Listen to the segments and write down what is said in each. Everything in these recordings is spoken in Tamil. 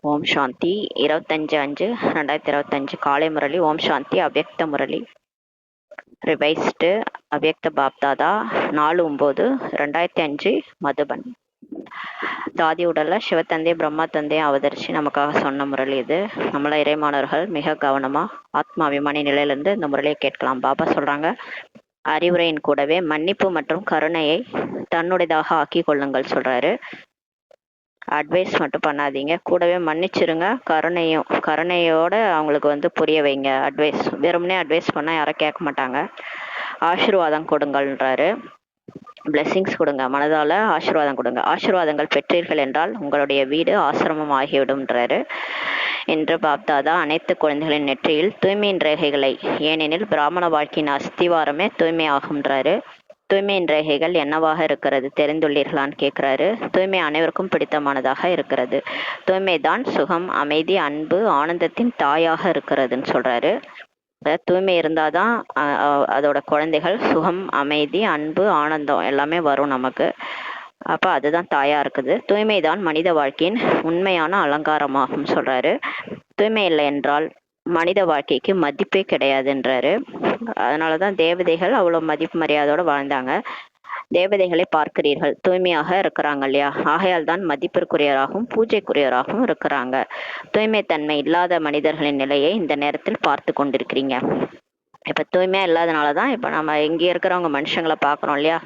ஓம் சாந்தி 25/5/2025 காலை முரளி. ஓம் சாந்தி. அவ்யக்த முரளி ரிவைஸ்டு அவ்யக்த பாப்தாதா 4/9/2005 மதுபன். தாதி உடல்ல சிவத்தந்தை பிரம்மா தந்தையை அவதரிச்சு நமக்காக சொன்ன முரளி இது. நம்மள இறைமானவர்கள் மிக கவனமா ஆத்மாபிமானி நிலையிலிருந்து இந்த முரளியை கேட்கலாம். பாபா சொல்றாங்க, அறிவுரையின் கூடவே மன்னிப்பு மற்றும் கருணையை தன்னுடையதாக ஆக்கி கொள்ளுங்கள் சொல்றாரு. அட்வைஸ் மட்டும் பண்ணாதீங்க, கூடவே மன்னிச்சிருங்க. கருணையோட அவங்களுக்கு புரிய வைங்க. வெறுமனே அட்வைஸ் பண்ணா யாரும் கேட்க மாட்டாங்க. ஆசீர்வாதம் கொடுங்கள்ன்றாரு. பிளெஸிங்ஸ் கொடுங்க, மனதால ஆசீர்வாதம் கொடுங்க. ஆசீர்வாதங்கள் பெற்றீர்கள் என்றால் உங்களுடைய வீடு ஆசிரமம் ஆகிவிடும்ன்றாரு. என்று பாப்தாதா அனைத்து குழந்தைகளின் நெற்றியில் தூய்மையின் ரேகைகளை, ஏனெனில் பிராமண வாழ்க்கையின் அஸ்திவாரமே தூய்மை ஆகும்ன்றாரு. தூய்மையின் ரேகைகள் என்னவாக இருக்கிறது தெரிந்துள்ளீர்களான்னு கேட்குறாரு. தூய்மை அனைவருக்கும் பிடித்தமானதாக இருக்கிறது. தூய்மைதான் சுகம், அமைதி, அன்பு, ஆனந்தத்தின் தாயாக இருக்கிறதுன்னு சொல்றாரு. தூய்மை இருந்தாதான் அதோட குழந்தைகள் சுகம், அமைதி, அன்பு, ஆனந்தம் எல்லாமே வரும் நமக்கு. அப்ப அதுதான் தாயா இருக்குது. தூய்மைதான் மனித வாழ்க்கையின் உண்மையான அலங்காரமாகும் சொல்றாரு. தூய்மை இல்லை என்றால் மனித வாழ்க்கைக்கு மதிப்பே கிடையாதுன்றாரு. அதனாலதான் தேவதைகள் அவ்வளவு மதிப்பு மரியாதையோட வாழ்ந்தாங்க. தேவதைகளை பார்க்கிறீர்கள், தூய்மையாக இருக்கிறாங்க இல்லையா? ஆகையால் தான் மதிப்பிற்குரியவராகவும் பூஜைக்குரியவராகவும் இருக்கிறாங்க. தூய்மை தன்மை இல்லாத மனிதர்களின் நிலையை இந்த நேரத்தில் பார்த்து கொண்டிருக்கிறீங்க. இப்ப தூய்மையா இல்லாதனாலதான் இப்ப நம்ம இங்க இருக்கிறவங்க மனுஷங்களை பாக்குறோம் இல்லையா?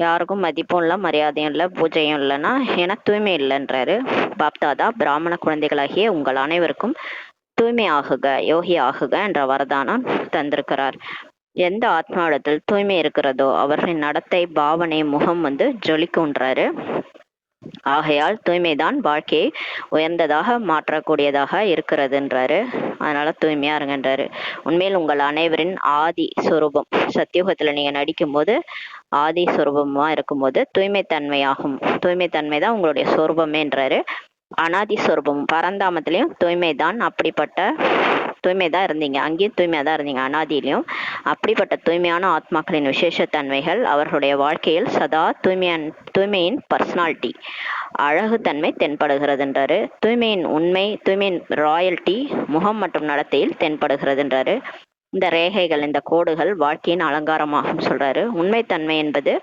யாருக்கும் மதிப்பும் இல்லை, மரியாதையும் இல்லை, பூஜையும் இல்லைன்னா ஏன்னா தூய்மை இல்லைன்றாரு. பாப்தாதா பிராமண குழந்தைகளாகிய உங்கள் அனைவருக்கும் தூய்மை ஆகுக, யோகி ஆகுக என்ற வரதானம் தந்திருக்கிறார். எந்த ஆத்மாவிடத்தில் தூய்மை இருக்கிறதோ அவர்களின் நடத்தை, பாவனை, முகம் ஜொலிக்குன்றாரு. ஆகையால் தூய்மைதான் வாழ்க்கையை உயர்ந்ததாக மாற்றக்கூடியதாக இருக்கிறதுன்றாரு. அதனால தூய்மையா இருங்கன்றாரு. உண்மையில் உங்கள் அனைவரின் ஆதி சொரூபம் சத்தியுகத்துல நீங்க நடிக்கும் போது ஆதி சொரூபமா இருக்கும்போது தூய்மை தன்மையாகும். தூய்மை தன்மை தான் உங்களுடைய சொரூபமேன்றாரு. அனாதி சொரூபம் பரந்தாமத்திலையும் தூய்மைதான். அப்படிப்பட்ட தூய்மைதான் இருந்தீங்க, அங்கேயும் தூய்மையா தான் இருந்தீங்க அனாதியிலையும். அப்படிப்பட்ட தூய்மையான ஆத்மாக்களின் விசேஷத்தன்மைகள் அவர்களுடைய வாழ்க்கையில் சதா தூய்மையின் பர்சனாலிட்டி, அழகு தன்மை தென்படுகிறதுன்றாரு. தூய்மையின் உண்மை, தூய்மையின் ராயல்டி முகம் மற்றும் நடத்தையில் தென்படுகிறதுன்றாரு. இந்த ரேகைகள், இந்த கோடுகள் வாழ்க்கையின் அலங்காரமாகும் சொல்றாரு. உண்மைத்தன்மை என்பது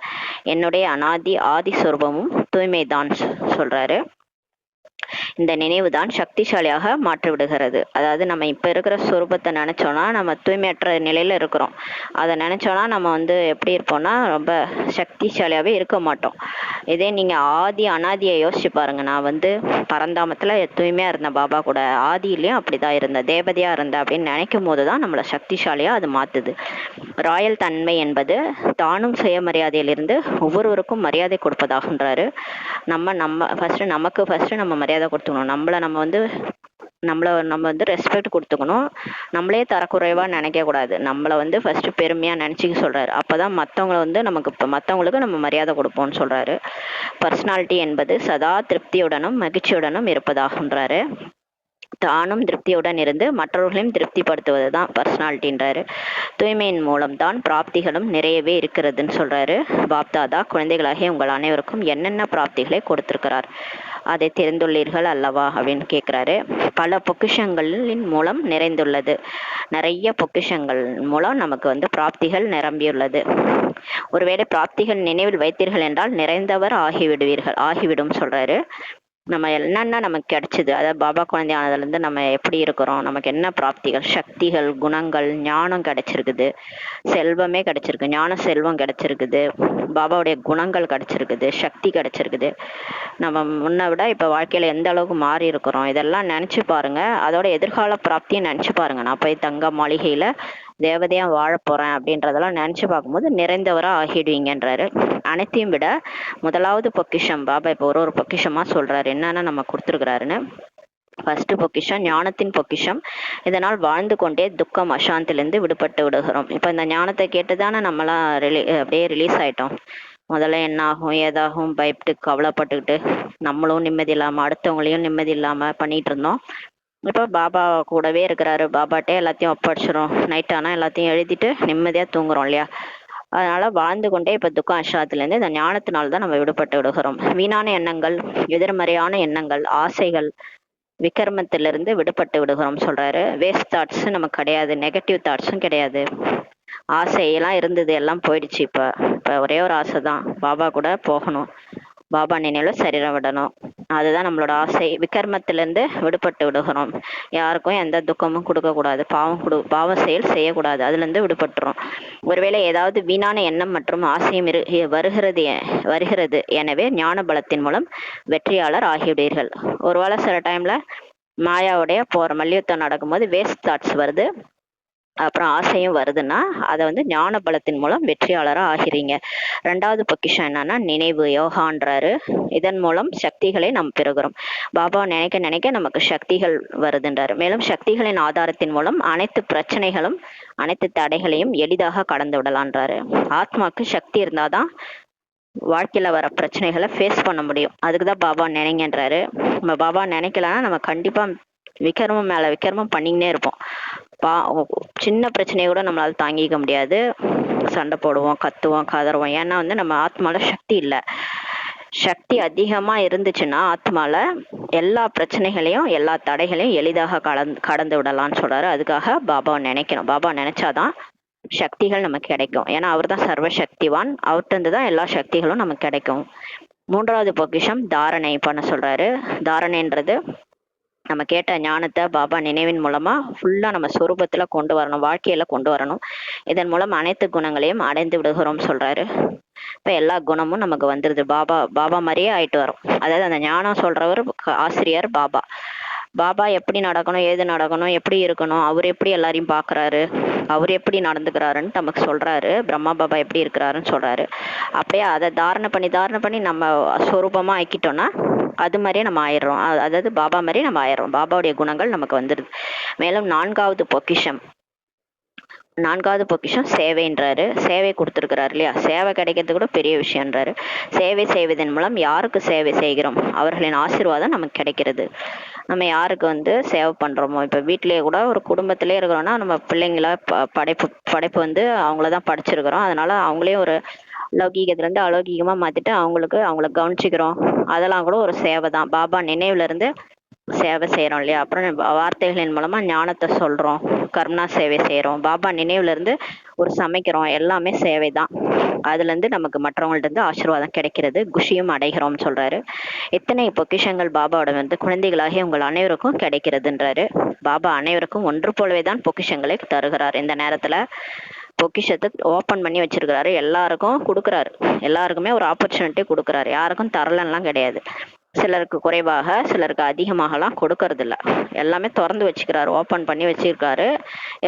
என்னுடைய அனாதி ஆதி சொரூபமும் தூய்மைதான் சொல்றாரு. இந்த நினைவு தான் சக்திசாலியாக மாற்றி விடுகிறது. அதாவது நம்ம இப்ப இருக்கிற சொரூபத்தை நினைச்சோம்னா நம்ம தூய்மையற்ற நிலையில இருக்கிறோம். அதை நினைச்சோம்னா நம்ம எப்படி இருப்போம்னா ரொம்ப சக்திசாலியாவே இருக்க மாட்டோம். இதே நீங்க அனாதியை யோசிச்சு பாருங்க. நான் பரந்தாமத்துல தூய்மையா இருந்த பாபா கூட ஆதியிலயும் அப்படிதான் இருந்த, தேவதையா இருந்த அப்படின்னு நினைக்கும் போதுதான் நம்மள சக்திசாலியா அது மாத்துது. ராயல் தன்மை என்பது தானும் சுயமரியாதையிலிருந்து ஒவ்வொருவருக்கும் மரியாதை கொடுப்பதாகன்றாரு. நமக்கு ஃபர்ஸ்ட் நம்ம மரியாதை கொடுத்துக்கணும். நம்ம ரெஸ்பெக்ட் கொடுத்துக்கணும். நம்மளே தரக்குறைவா நினைக்க கூடாது. நம்மள ஃபர்ஸ்ட் பெருமையா நினைச்சுக்க சொல்றாரு. அப்பதான் மத்தவங்களுக்கு நம்ம மரியாதை கொடுப்போம்னு சொல்றாரு. பர்சனாலிட்டி என்பது சதா திருப்தியுடனும் மகிழ்ச்சியுடனும் இருப்பதாகன்றாரு. தானும் திருப்தியுடன் இருந்து மற்றவர்களையும் திருப்திப்படுத்துவதுதான் பர்சனாலிட்டின்றாரு. தூய்மையின் மூலம் தான் பிராப்திகளும் நிறையவே இருக்கிறதுன்னு சொல்றாரு. பாப்தாதா குழந்தைகளாகிய உங்கள் அனைவருக்கும் என்னென்ன பிராப்திகளை கொடுத்திருக்கிறார் அதை தெரிந்துள்ளீர்கள் அல்லவா அப்படின்னு கேட்கிறாரு. பல பொக்கிஷங்களின் மூலம் நிறைந்துள்ளது. நிறைய பொக்கிஷங்கள் மூலம் நமக்கு பிராப்திகள் நிரம்பியுள்ளது. ஒருவேளை பிராப்திகள் நினைவில் வைத்தீர்கள் என்றால் நிறைந்தவர் ஆகிவிடும் சொல்றாரு. நம்ம என்னென்ன நமக்கு கிடைச்சது, அதாவது பாபா குழந்தையானதுல இருந்து நம்ம எப்படி இருக்கிறோம், நமக்கு என்ன பிராப்திகள், சக்திகள், குணங்கள், ஞானம் கிடைச்சிருக்குது, செல்வமே கிடைச்சிருக்கு, ஞான செல்வம் கிடைச்சிருக்குது, பாபாவுடைய குணங்கள் கிடைச்சிருக்குது, சக்தி கிடைச்சிருக்குது. நம்ம முன்ன விட இப்ப வாழ்க்கையில எந்த அளவுக்கு மாறி இருக்கிறோம் இதெல்லாம் நினைச்சு பாருங்க. அதோட எதிர்கால பிராப்தியை நினைச்சு பாருங்க. நான் போய் தங்க மாளிகையில தேவதையா வாழ போறேன் அப்படின்றதெல்லாம் நினைச்சு பார்க்கும்போது நிறைந்தவரா ஆகிடுவீங்கன்றாரு. அனைத்தையும் விட முதலாவது பொக்கிஷம் பாபா இப்ப ஒரு பொக்கிஷமா சொல்றாரு என்னன்னா நம்ம கொடுத்துருக்கிறாருன்னு. ஃபர்ஸ்ட் பொக்கிஷம் ஞானத்தின் பொக்கிஷம். இதனால் வாழ்ந்து கொண்டே துக்கம் அசாந்திலிருந்து விடுபட்டு விடுகிறோம். இப்ப இந்த ஞானத்தை கேட்டுதானே நம்மளாம் அப்படியே ரிலீஸ் ஆயிட்டோம். முதல்ல என்ன ஆகும் ஏதாகும் பயப்பட்டு கவலைப்பட்டுக்கிட்டு நம்மளும் நிம்மதி இல்லாம அடுத்தவங்களையும் நிம்மதி இல்லாம பண்ணிட்டு இருந்தோம். இப்போ பாபா கூடவே இருக்கிறாரு. பாபாட்டே எல்லாத்தையும் ஒப்படைச்சிரும். நைட் ஆனா எல்லாத்தையும் எழுதிட்டு நிம்மதியா தூங்குறோம் இல்லையா? அதனால வாழ்ந்து கொண்டே இப்ப துக்கம் அசாத்துல இருந்து இந்த ஞானத்தினால்தான் நம்ம விடுபட்டு விடுகிறோம். வீணான எண்ணங்கள், எதிர்மறையான எண்ணங்கள், ஆசைகள், விகர்மத்திலிருந்து விடுபட்டு விடுகிறோம் சொல்றாரு. வேஸ்ட் தாட்ஸ் நமக்கு கிடையாது, நெகட்டிவ் தாட்ஸும் கிடையாது. ஆசையெல்லாம் இருந்தது, எல்லாம் போயிடுச்சு. இப்ப ஒரே ஒரு ஆசை தான், பாபா கூட போகணும், பாபா நினைவுல சரீரம் விடணும். அதுதான் நம்மளோட ஆசை. விகர்மத்திலிருந்து விடுபட்டு விடுகிறோம். யாருக்கும் எந்த துக்கமும் கொடுக்க கூடாது, பாவம் செயல் செய்யக்கூடாது, அதுல இருந்து விடுபட்டுரும். ஒருவேளை ஏதாவது வீணான எண்ணம் மற்றும் ஆசையும் வருகிறது, எனவே ஞான பலத்தின் மூலம் வெற்றியாளர் ஆகிவிடுவீர்கள். ஒருவேளை சில டைம்ல மாயாவுடைய போற மல்யுத்தம் நடக்கும்போது வேஸ்ட் தாட்ஸ் வருது, அப்புறம் ஆசையும் வருதுன்னா அதை வந்து ஞான பலத்தின் மூலம் வெற்றியாளரா ஆகிறீங்க. ரெண்டாவது பொக்கிஷம் என்னன்னா நினைவு யோகான்றாரு. இதன் மூலம் சக்திகளை நாம் பெறுகிறோம். பாபா நினைக்க நினைக்க நமக்கு சக்திகள் வருதுன்றாரு. மேலும் சக்திகளின் ஆதாரத்தின் மூலம் அனைத்து பிரச்சனைகளும் அனைத்து தடைகளையும் எளிதாக கடந்து விடலான்றாரு. ஆத்மாக்கு சக்தி இருந்தாதான் வாழ்க்கையில வர பிரச்சனைகளை ஃபேஸ் பண்ண முடியும். அதுக்குதான் பாபா நினைங்கன்றாரு. நம்ம பாபா நினைக்கலன்னா நம்ம கண்டிப்பா விக்ரமம் மேல விக்ரமம் பண்ணிக்கினே இருப்போம். சின்ன பிரச்சனையை கூட நம்மளால தாங்கிக்க முடியாது, சண்டை போடுவோம், கத்துவோம், கதறுவோம். ஏன்னா வந்து நம்ம ஆத்மால சக்தி இல்லை. சக்தி அதிகமா இருந்துச்சுன்னா ஆத்மால எல்லா பிரச்சனைகளையும் எல்லா தடைகளையும் எளிதாக கடந்து விடலாம்னு சொல்றாரு. அதுக்காக பாபாவை நினைக்கணும். பாபா நினைச்சாதான் சக்திகள் நமக்கு கிடைக்கும். ஏன்னா அவர் தான் சர்வ சக்திவான், அவர்கிட்ட இருந்து தான் எல்லா சக்திகளும் நமக்கு கிடைக்கும். மூன்றாவது பொக்கிஷம் தாரணை பண்ண சொல்றாரு. தாரணைன்றது நம்ம கேட்ட ஞானத்தை பாபா நினைவின் மூலமா ஃபுல்லா நம்ம சொரூபத்துல கொண்டு வரணும், வாழ்க்கையில கொண்டு வரணும். இதன் மூலம் அனைத்து குணங்களையும் அடைந்து விடுகிறோம் சொல்றாரு. இப்ப எல்லா குணமும் நமக்கு வந்துருது, பாபா மாதிரியே ஆயிட்டு வரும். அதாவது அந்த ஞானம் சொல்றவர் ஆசிரியர் பாபா. பாபா எப்படி நடக்கணும், ஏது நடக்கணும், எப்படி இருக்கணும், அவர் எப்படி எல்லாரையும் பாக்குறாரு, அவர் எப்படி நடந்துக்கிறாருன்னு நமக்கு சொல்றாரு. பிரம்மா பாபா எப்படி இருக்கிறாருன்னு சொல்றாரு. அப்படியே அதை தாரணை பண்ணி நம்ம சொரூபமா ஆக்கிட்டோம்னா அது மாதிரியே நம்ம ஆயிடுறோம். அதாவது பாபா மாதிரி நம்ம ஆயிடுறோம். பாபாவுடைய குணங்கள் நமக்கு வந்துடுது. மேலும் நான்காவது பொக்கிஷம் சேவைன்றாரு. சேவை கொடுத்துருக்கிறாரு இல்லையா, சேவை கிடைக்கிறது கூட பெரிய விஷயம்ன்றாரு. சேவை செய்வதன் மூலம் யாருக்கு சேவை செய்கிறோம் அவர்களின் ஆசீர்வாதம் நமக்கு கிடைக்கிறது. நம்ம யாருக்கு வந்து சேவை பண்றோமோ, இப்ப வீட்டிலேயே கூட ஒரு குடும்பத்திலே இருக்கிறோம்னா நம்ம பிள்ளைங்கள படைப்பு வந்து அவங்களதான் படிச்சிருக்கிறோம். அதனால அவங்களே ஒரு லௌகீகத்துல இருந்து அலௌகீகமா மாத்திட்டு அவங்கள கவனிச்சுக்கிறோம். அதெல்லாம் கூட ஒரு சேவை தான். பாபா நினைவுல இருந்து சேவை செய்யறோம் இல்லையா. அப்புறம் வார்த்தைகளின் மூலமா ஞானத்தை சொல்றோம், கருணா சேவை செய்யறோம், பாபா நினைவுல இருந்து ஒரு சமைக்கிறோம், எல்லாமே சேவை தான். அதுல இருந்து நமக்கு மற்றவங்கள்ட்ட இருந்து ஆசீர்வாதம் கிடைக்கிறது, குஷியும் அடைகிறோம்னு சொல்றாரு. எத்தனை பொக்கிஷங்கள் பாபாவோட வந்து குழந்தைகளாகிய உங்கள் அனைவருக்கும் கிடைக்கிறதுன்றாரு. பாபா அனைவருக்கும் ஒன்று போலவே தான் பொக்கிஷங்களை தருகிறார். இந்த நேரத்துல பொக்கிஷத்தை ஓப்பன் பண்ணி வச்சிருக்கிறாரு, எல்லாருக்கும் கொடுக்குறாரு, எல்லாருக்குமே ஒரு ஆப்பர்ச்சுனிட்டி கொடுக்குறாரு. யாருக்கும் தரலன்னுலாம் கிடையாது. சிலருக்கு குறைவாக சிலருக்கு அதிகமாகலாம் கொடுக்கறது இல்ல, எல்லாமே திறந்து வச்சுக்கிறாரு, ஓப்பன் பண்ணி வச்சிருக்காரு.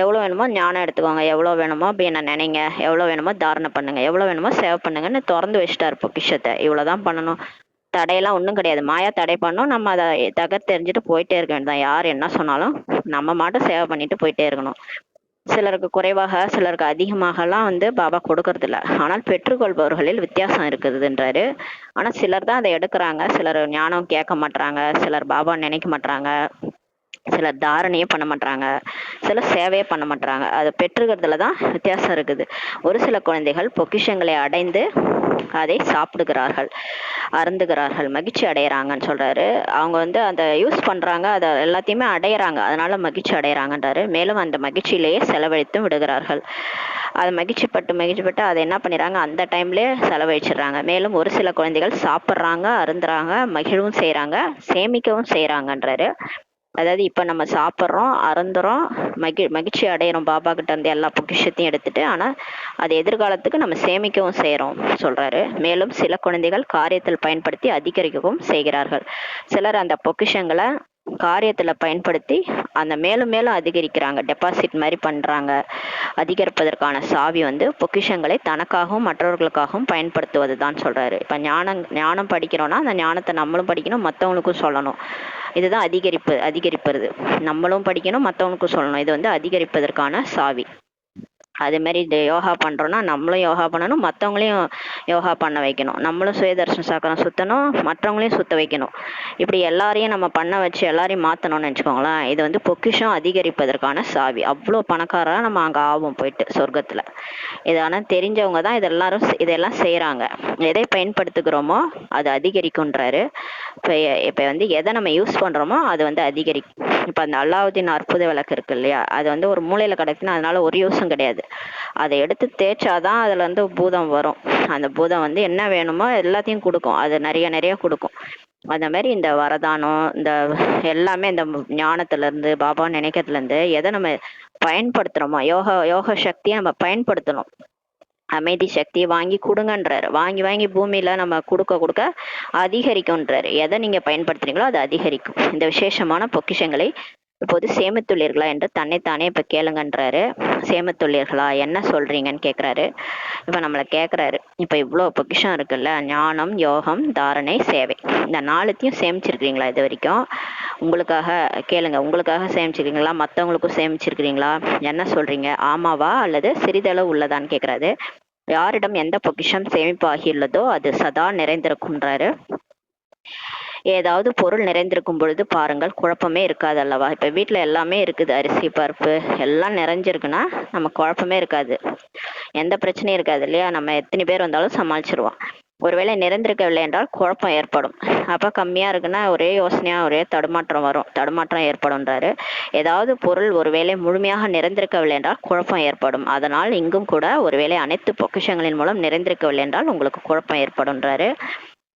எவ்வளவு வேணுமோ ஞானம் எடுத்துக்கோங்க, எவ்வளவு வேணுமோ அப்படி என்ன நினைங்க, எவ்வளவு வேணுமோ தாரணை பண்ணுங்க, எவ்வளவு வேணுமோ சேவை பண்ணுங்கன்னு திறந்து வச்சுட்டாரு பொக்கிஷத்தை. இவ்வளவுதான் பண்ணணும், தடையெல்லாம் ஒன்றும் கிடையாது. மாயா தடை பண்ணோம், நம்ம அதை தெரிஞ்சுட்டு போயிட்டே இருக்க வேண்டியதான். யார் என்ன சொன்னாலும் நம்ம மட்டும் சேவை பண்ணிட்டு போயிட்டே இருக்கணும். சிலருக்கு குறைவாக சிலருக்கு அதிகமாகலாம் வந்து பாபா கொடுக்கறது இல்ல, ஆனால் பெற்றுக்கொள்பவர்களில் வித்தியாசம் இருக்குதுன்றாரு. ஆனா சிலர் தான் அதை எடுக்கிறாங்க, சிலர் ஞானம் கேட்க மாட்டாங்க, சிலர் பாபா நினைக்க மாட்டாங்க, சிலர் தாரணையே பண்ண மாட்டாங்க, சிலர் சேவையே பண்ண மாட்டாங்க. அதை பெற்றுக்கிறதுல தான் வித்தியாசம் இருக்குது. ஒரு சில குழந்தைகள் பொக்கிஷங்களை அடைந்து அதை சாப்பிடுகிறார்கள், அருந்துகிறார்கள், மகிழ்ச்சி அடையறாங்கன்னு சொல்றாரு. அவங்க வந்து அதை யூஸ் பண்றாங்க, அதை எல்லாத்தையுமே அடையறாங்க, அதனால மகிழ்ச்சி அடையறாங்கன்றாரு. மேலும் அந்த மகிழ்ச்சியிலேயே செலவழித்தும் விடுகிறார்கள். அதை மகிழ்ச்சிப்பட்டு அதை என்ன பண்ணிடுறாங்க, அந்த டைம்லயே செலவழிச்சிடுறாங்க. மேலும் ஒரு சில குழந்தைகள் சாப்பிட்றாங்க, அருந்துறாங்க, மகிழவும் செய்யறாங்க, சேமிக்கவும் செய்யறாங்கன்றாரு. அதாவது இப்ப நம்ம சாப்பிட்றோம், அருந்துறோம், மகிழ்ச்சி அடையிறோம் பாபா கிட்ட இருந்து எல்லா பொக்கிஷத்தையும் எடுத்துட்டு, ஆனா அது எதிர்காலத்துக்கு நம்ம சேமிக்கவும் செய்யறோம் சொல்றாரு. மேலும் சில குழந்தைகள் காரியத்தில் பயன்படுத்தி அதிகரிக்கவும் செய்கிறார்கள். சிலர் அந்த பொக்கிஷங்களை காரியத்துல பயன்படுத்தி அந்த மேலும் மேலும் அதிகரிக்கிறாங்க, டெபாசிட் மாதிரி பண்றாங்க. அதிகரிப்பதற்கான சாவி வந்து பொக்கிஷங்களை தனக்காகவும் மற்றவர்களுக்காகவும் பயன்படுத்துவதுதான் சொல்றாரு. இப்ப ஞானம் படிக்கிறோம்னா அந்த ஞானத்தை நம்மளும் படிக்கணும், மற்றவங்களுக்கும் சொல்லணும். இதுதான் அதிகரிப்பது. நம்மளும் படிக்கணும், மற்றவங்களுக்கும் சொல்லணும். இது வந்து அதிகரிப்பதற்கான சாவி. அதே மாதிரி இந்த யோகா பண்ணுறோன்னா நம்மளும் யோகா பண்ணணும், மற்றவங்களையும் யோகா பண்ண வைக்கணும். நம்மளும் சுயதர்ஷன சக்கரம் சுற்றணும், மற்றவங்களையும் சுற்ற வைக்கணும். இப்படி எல்லாரையும் நம்ம பண்ண வச்சு எல்லாரையும் மாற்றணும்னு வச்சுக்கோங்களேன். இது வந்து பொக்கிஷம் அதிகரிப்பதற்கான சாவி. அவ்வளோ பணக்காரராக நம்ம அங்கே ஆகும் போயிட்டு சொர்க்கத்தில். இதான தெரிஞ்சவங்க தான் இதெல்லாம் செய்கிறாங்க. எதை பயன்படுத்துகிறோமோ அது அதிகரிக்குன்றாரு. இப்போ வந்து எதை நம்ம யூஸ் பண்ணுறோமோ அது வந்து அதிகரிக்கும். இப்போ அந்த அல்லாவுதீன் அற்புத விளக்கு இருக்கு இல்லையா, அது வந்து ஒரு மூலையில் கிடக்குன்னா அதனால ஒரு யூஸும் கிடையாது. அதை எடுத்து தேய்ச்சாதான் அதுல இருந்து பூதம் வரும். அந்த பூதம் வந்து என்ன வேணுமோ எல்லாத்தையும் கொடுக்கும். அது நிறைய நிறைய கொடுக்கும். அந்த மாதிரி இந்த வரதானம், இந்த எல்லாமே இந்த ஞானத்துல இருந்து பாபா நினைக்கிறதுல இருந்து எதை நம்ம பயன்படுத்துறோமோ, யோக சக்தியை நம்ம பயன்படுத்தணும். அமைதி சக்தியை வாங்கி கொடுங்கன்றாரு. வாங்கி வாங்கி பூமியில நம்ம கொடுக்க கொடுக்க அதிகரிக்கும்ன்றாரு. எதை நீங்க பயன்படுத்துறீங்களோ அது அதிகரிக்கும். இந்த விசேஷமான பொக்கிஷங்களை இப்போது சேமித்துள்ளீர்களா என்று தன்னைத்தானே இப்ப கேளுங்கன்றாரு. சேமித்துள்ளீர்களா, என்ன சொல்றீங்கன்னு கேக்குறாரு. இப்ப நம்மள கேக்குறாரு, இப்ப இவ்வளவு பொக்கிஷம் இருக்குல்ல, ஞானம், யோகம், தாரணை, சேவை, இந்த நாலுத்தையும் சேமிச்சிருக்கீங்களா இது வரைக்கும்? உங்களுக்காக கேளுங்க, உங்களுக்காக சேமிச்சிருக்கீங்களா, மற்றவங்களுக்கும் சேமிச்சிருக்கிறீங்களா, என்ன சொல்றீங்க, ஆமாவா அல்லது சிறிதளவு உள்ளதான்னு கேக்குறாரு. யாரிடம் எந்த பொக்கிஷம் சேமிப்பாகியுள்ளதோ அது சதா நிறைந்திருக்கும்ன்றாரு. ஏதாவது பொருள் நிறைந்திருக்கும் பொழுது பாருங்கள், குழப்பமே இருக்காது அல்லவா? இப்ப வீட்டுல எல்லாமே இருக்குது, அரிசி பருப்பு எல்லாம் நிறைஞ்சிருக்குன்னா நம்ம குழப்பமே இருக்காது, எந்த பிரச்சனையும் இருக்காது இல்லையா? நம்ம எத்தனை பேர் வந்தாலும் சமாளிச்சிருவோம். ஒருவேளை நிறைந்திருக்கவில்லை என்றால் குழப்பம் ஏற்படும். அப்ப கம்மியா இருக்குன்னா ஒரே யோசனையா ஒரே தடுமாற்றம் ஏற்படும்ன்றாரு. ஏதாவது பொருள் ஒருவேளை முழுமையாக நிறைந்திருக்கவில்லை என்றால் குழப்பம் ஏற்படும். அதனால் இங்கும் கூட ஒருவேளை அனைத்து பொக்கிஷங்களின் மூலம் நிறைந்திருக்கவில்லை என்றால் உங்களுக்கு குழப்பம் ஏற்படும்ன்றாரு.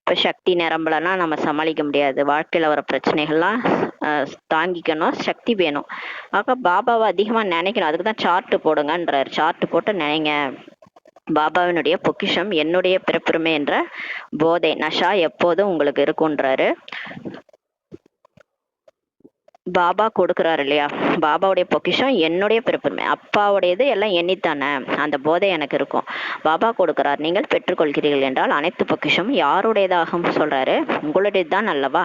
இப்போ சக்தி நிரம்பலன்னா நம்ம சமாளிக்க முடியாது. வாழ்க்கையில் வர பிரச்சனைகள்லாம் தாங்கிக்கணும், சக்தி வேணும். ஆக பாபாவை அதிகமாக நினைக்கணும். அதுக்கு தான் சார்ட்டு போடுங்கன்றார். சார்ட்டு போட்டு நினைங்க. பாபாவினுடைய பொக்கிஷம் என்னுடைய பிறப்புரிமை என்ற போதை நஷா எப்போதும் உங்களுக்கு இருக்குன்றாரு. பாபா கொடுக்குறாரு இல்லையா, பாபாவுடைய பொக்கிஷம் என்னுடைய பிறப்புரிமை, அப்பாவுடையது எல்லாம் எண்ணித்தானே, அந்த போதை எனக்கு இருக்கும். பாபா கொடுக்கிறார், நீங்கள் பெற்றுக்கொள்கிறீர்கள் என்றால் அனைத்து பொக்கிஷமும் யாருடையதாகும் சொல்றாரு, உங்களுடையது தான் அல்லவா?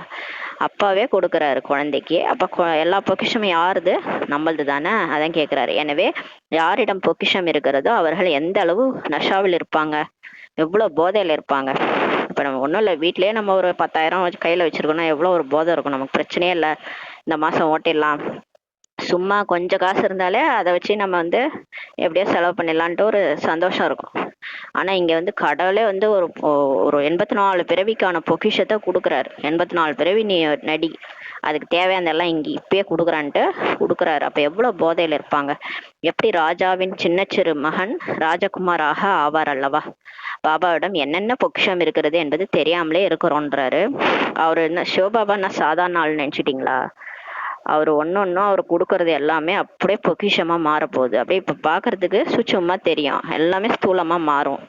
அப்பாவே கொடுக்குறாரு குழந்தைக்கு. அப்ப எல்லா பொக்கிஷமும் யாருது? நம்மளது தானே. அதான் கேட்கிறாரு. எனவே யாரிடம் பொக்கிஷம் இருக்கிறதோ அவர்கள் எந்த அளவு நஷாவில் இருப்பாங்க, எவ்வளவு போதையில இருப்பாங்க. இப்ப நம்ம ஒண்ணும் இல்லை, வீட்லயே நம்ம ஒரு 10,000 கையில வச்சிருக்கோம்னா எவ்வளவு ஒரு போதை இருக்கும். நமக்கு பிரச்சனையே இல்லை, இந்த மாசம் ஓட்டிடலாம், சும்மா கொஞ்சம் காசு இருந்தாலே அதை வச்சு நம்ம வந்து எப்படியோ செலவு பண்ணிடலான்ட்டு ஒரு சந்தோஷம் இருக்கும். ஆனா இங்க வந்து கடவுளே வந்து ஒரு 84 பிறவிக்கான பொக்கிஷத்தை கொடுக்குறாரு. 84 பிறவி நீ நடி, அதுக்கு தேவையானதெல்லாம் இங்க இப்பயே கொடுக்குறாரு. அப்ப எவ்வளவு போதையில இருப்பாங்க. எப்படி ராஜாவின் சின்ன சிறு மகன் ராஜகுமாராக ஆவார் அல்லவா? பாபாவிடம் என்னென்ன பொக்கிஷம் இருக்கிறது என்பது தெரியாமலே இருக்கிறோன்றாரு. அவரு என்ன சிவபாபா நான் சாதாரண ஆள் நினைச்சிட்டீங்களா? அவர் ஒன்னொன்னும் அவர் கொடுக்கறது எல்லாமே அப்படியே பொக்கிஷமா மாறப்போகுது. அப்படியே இப்ப பாக்குறதுக்கு சுச்சமா தெரியும், எல்லாமே ஸ்தூலமா மாறும்.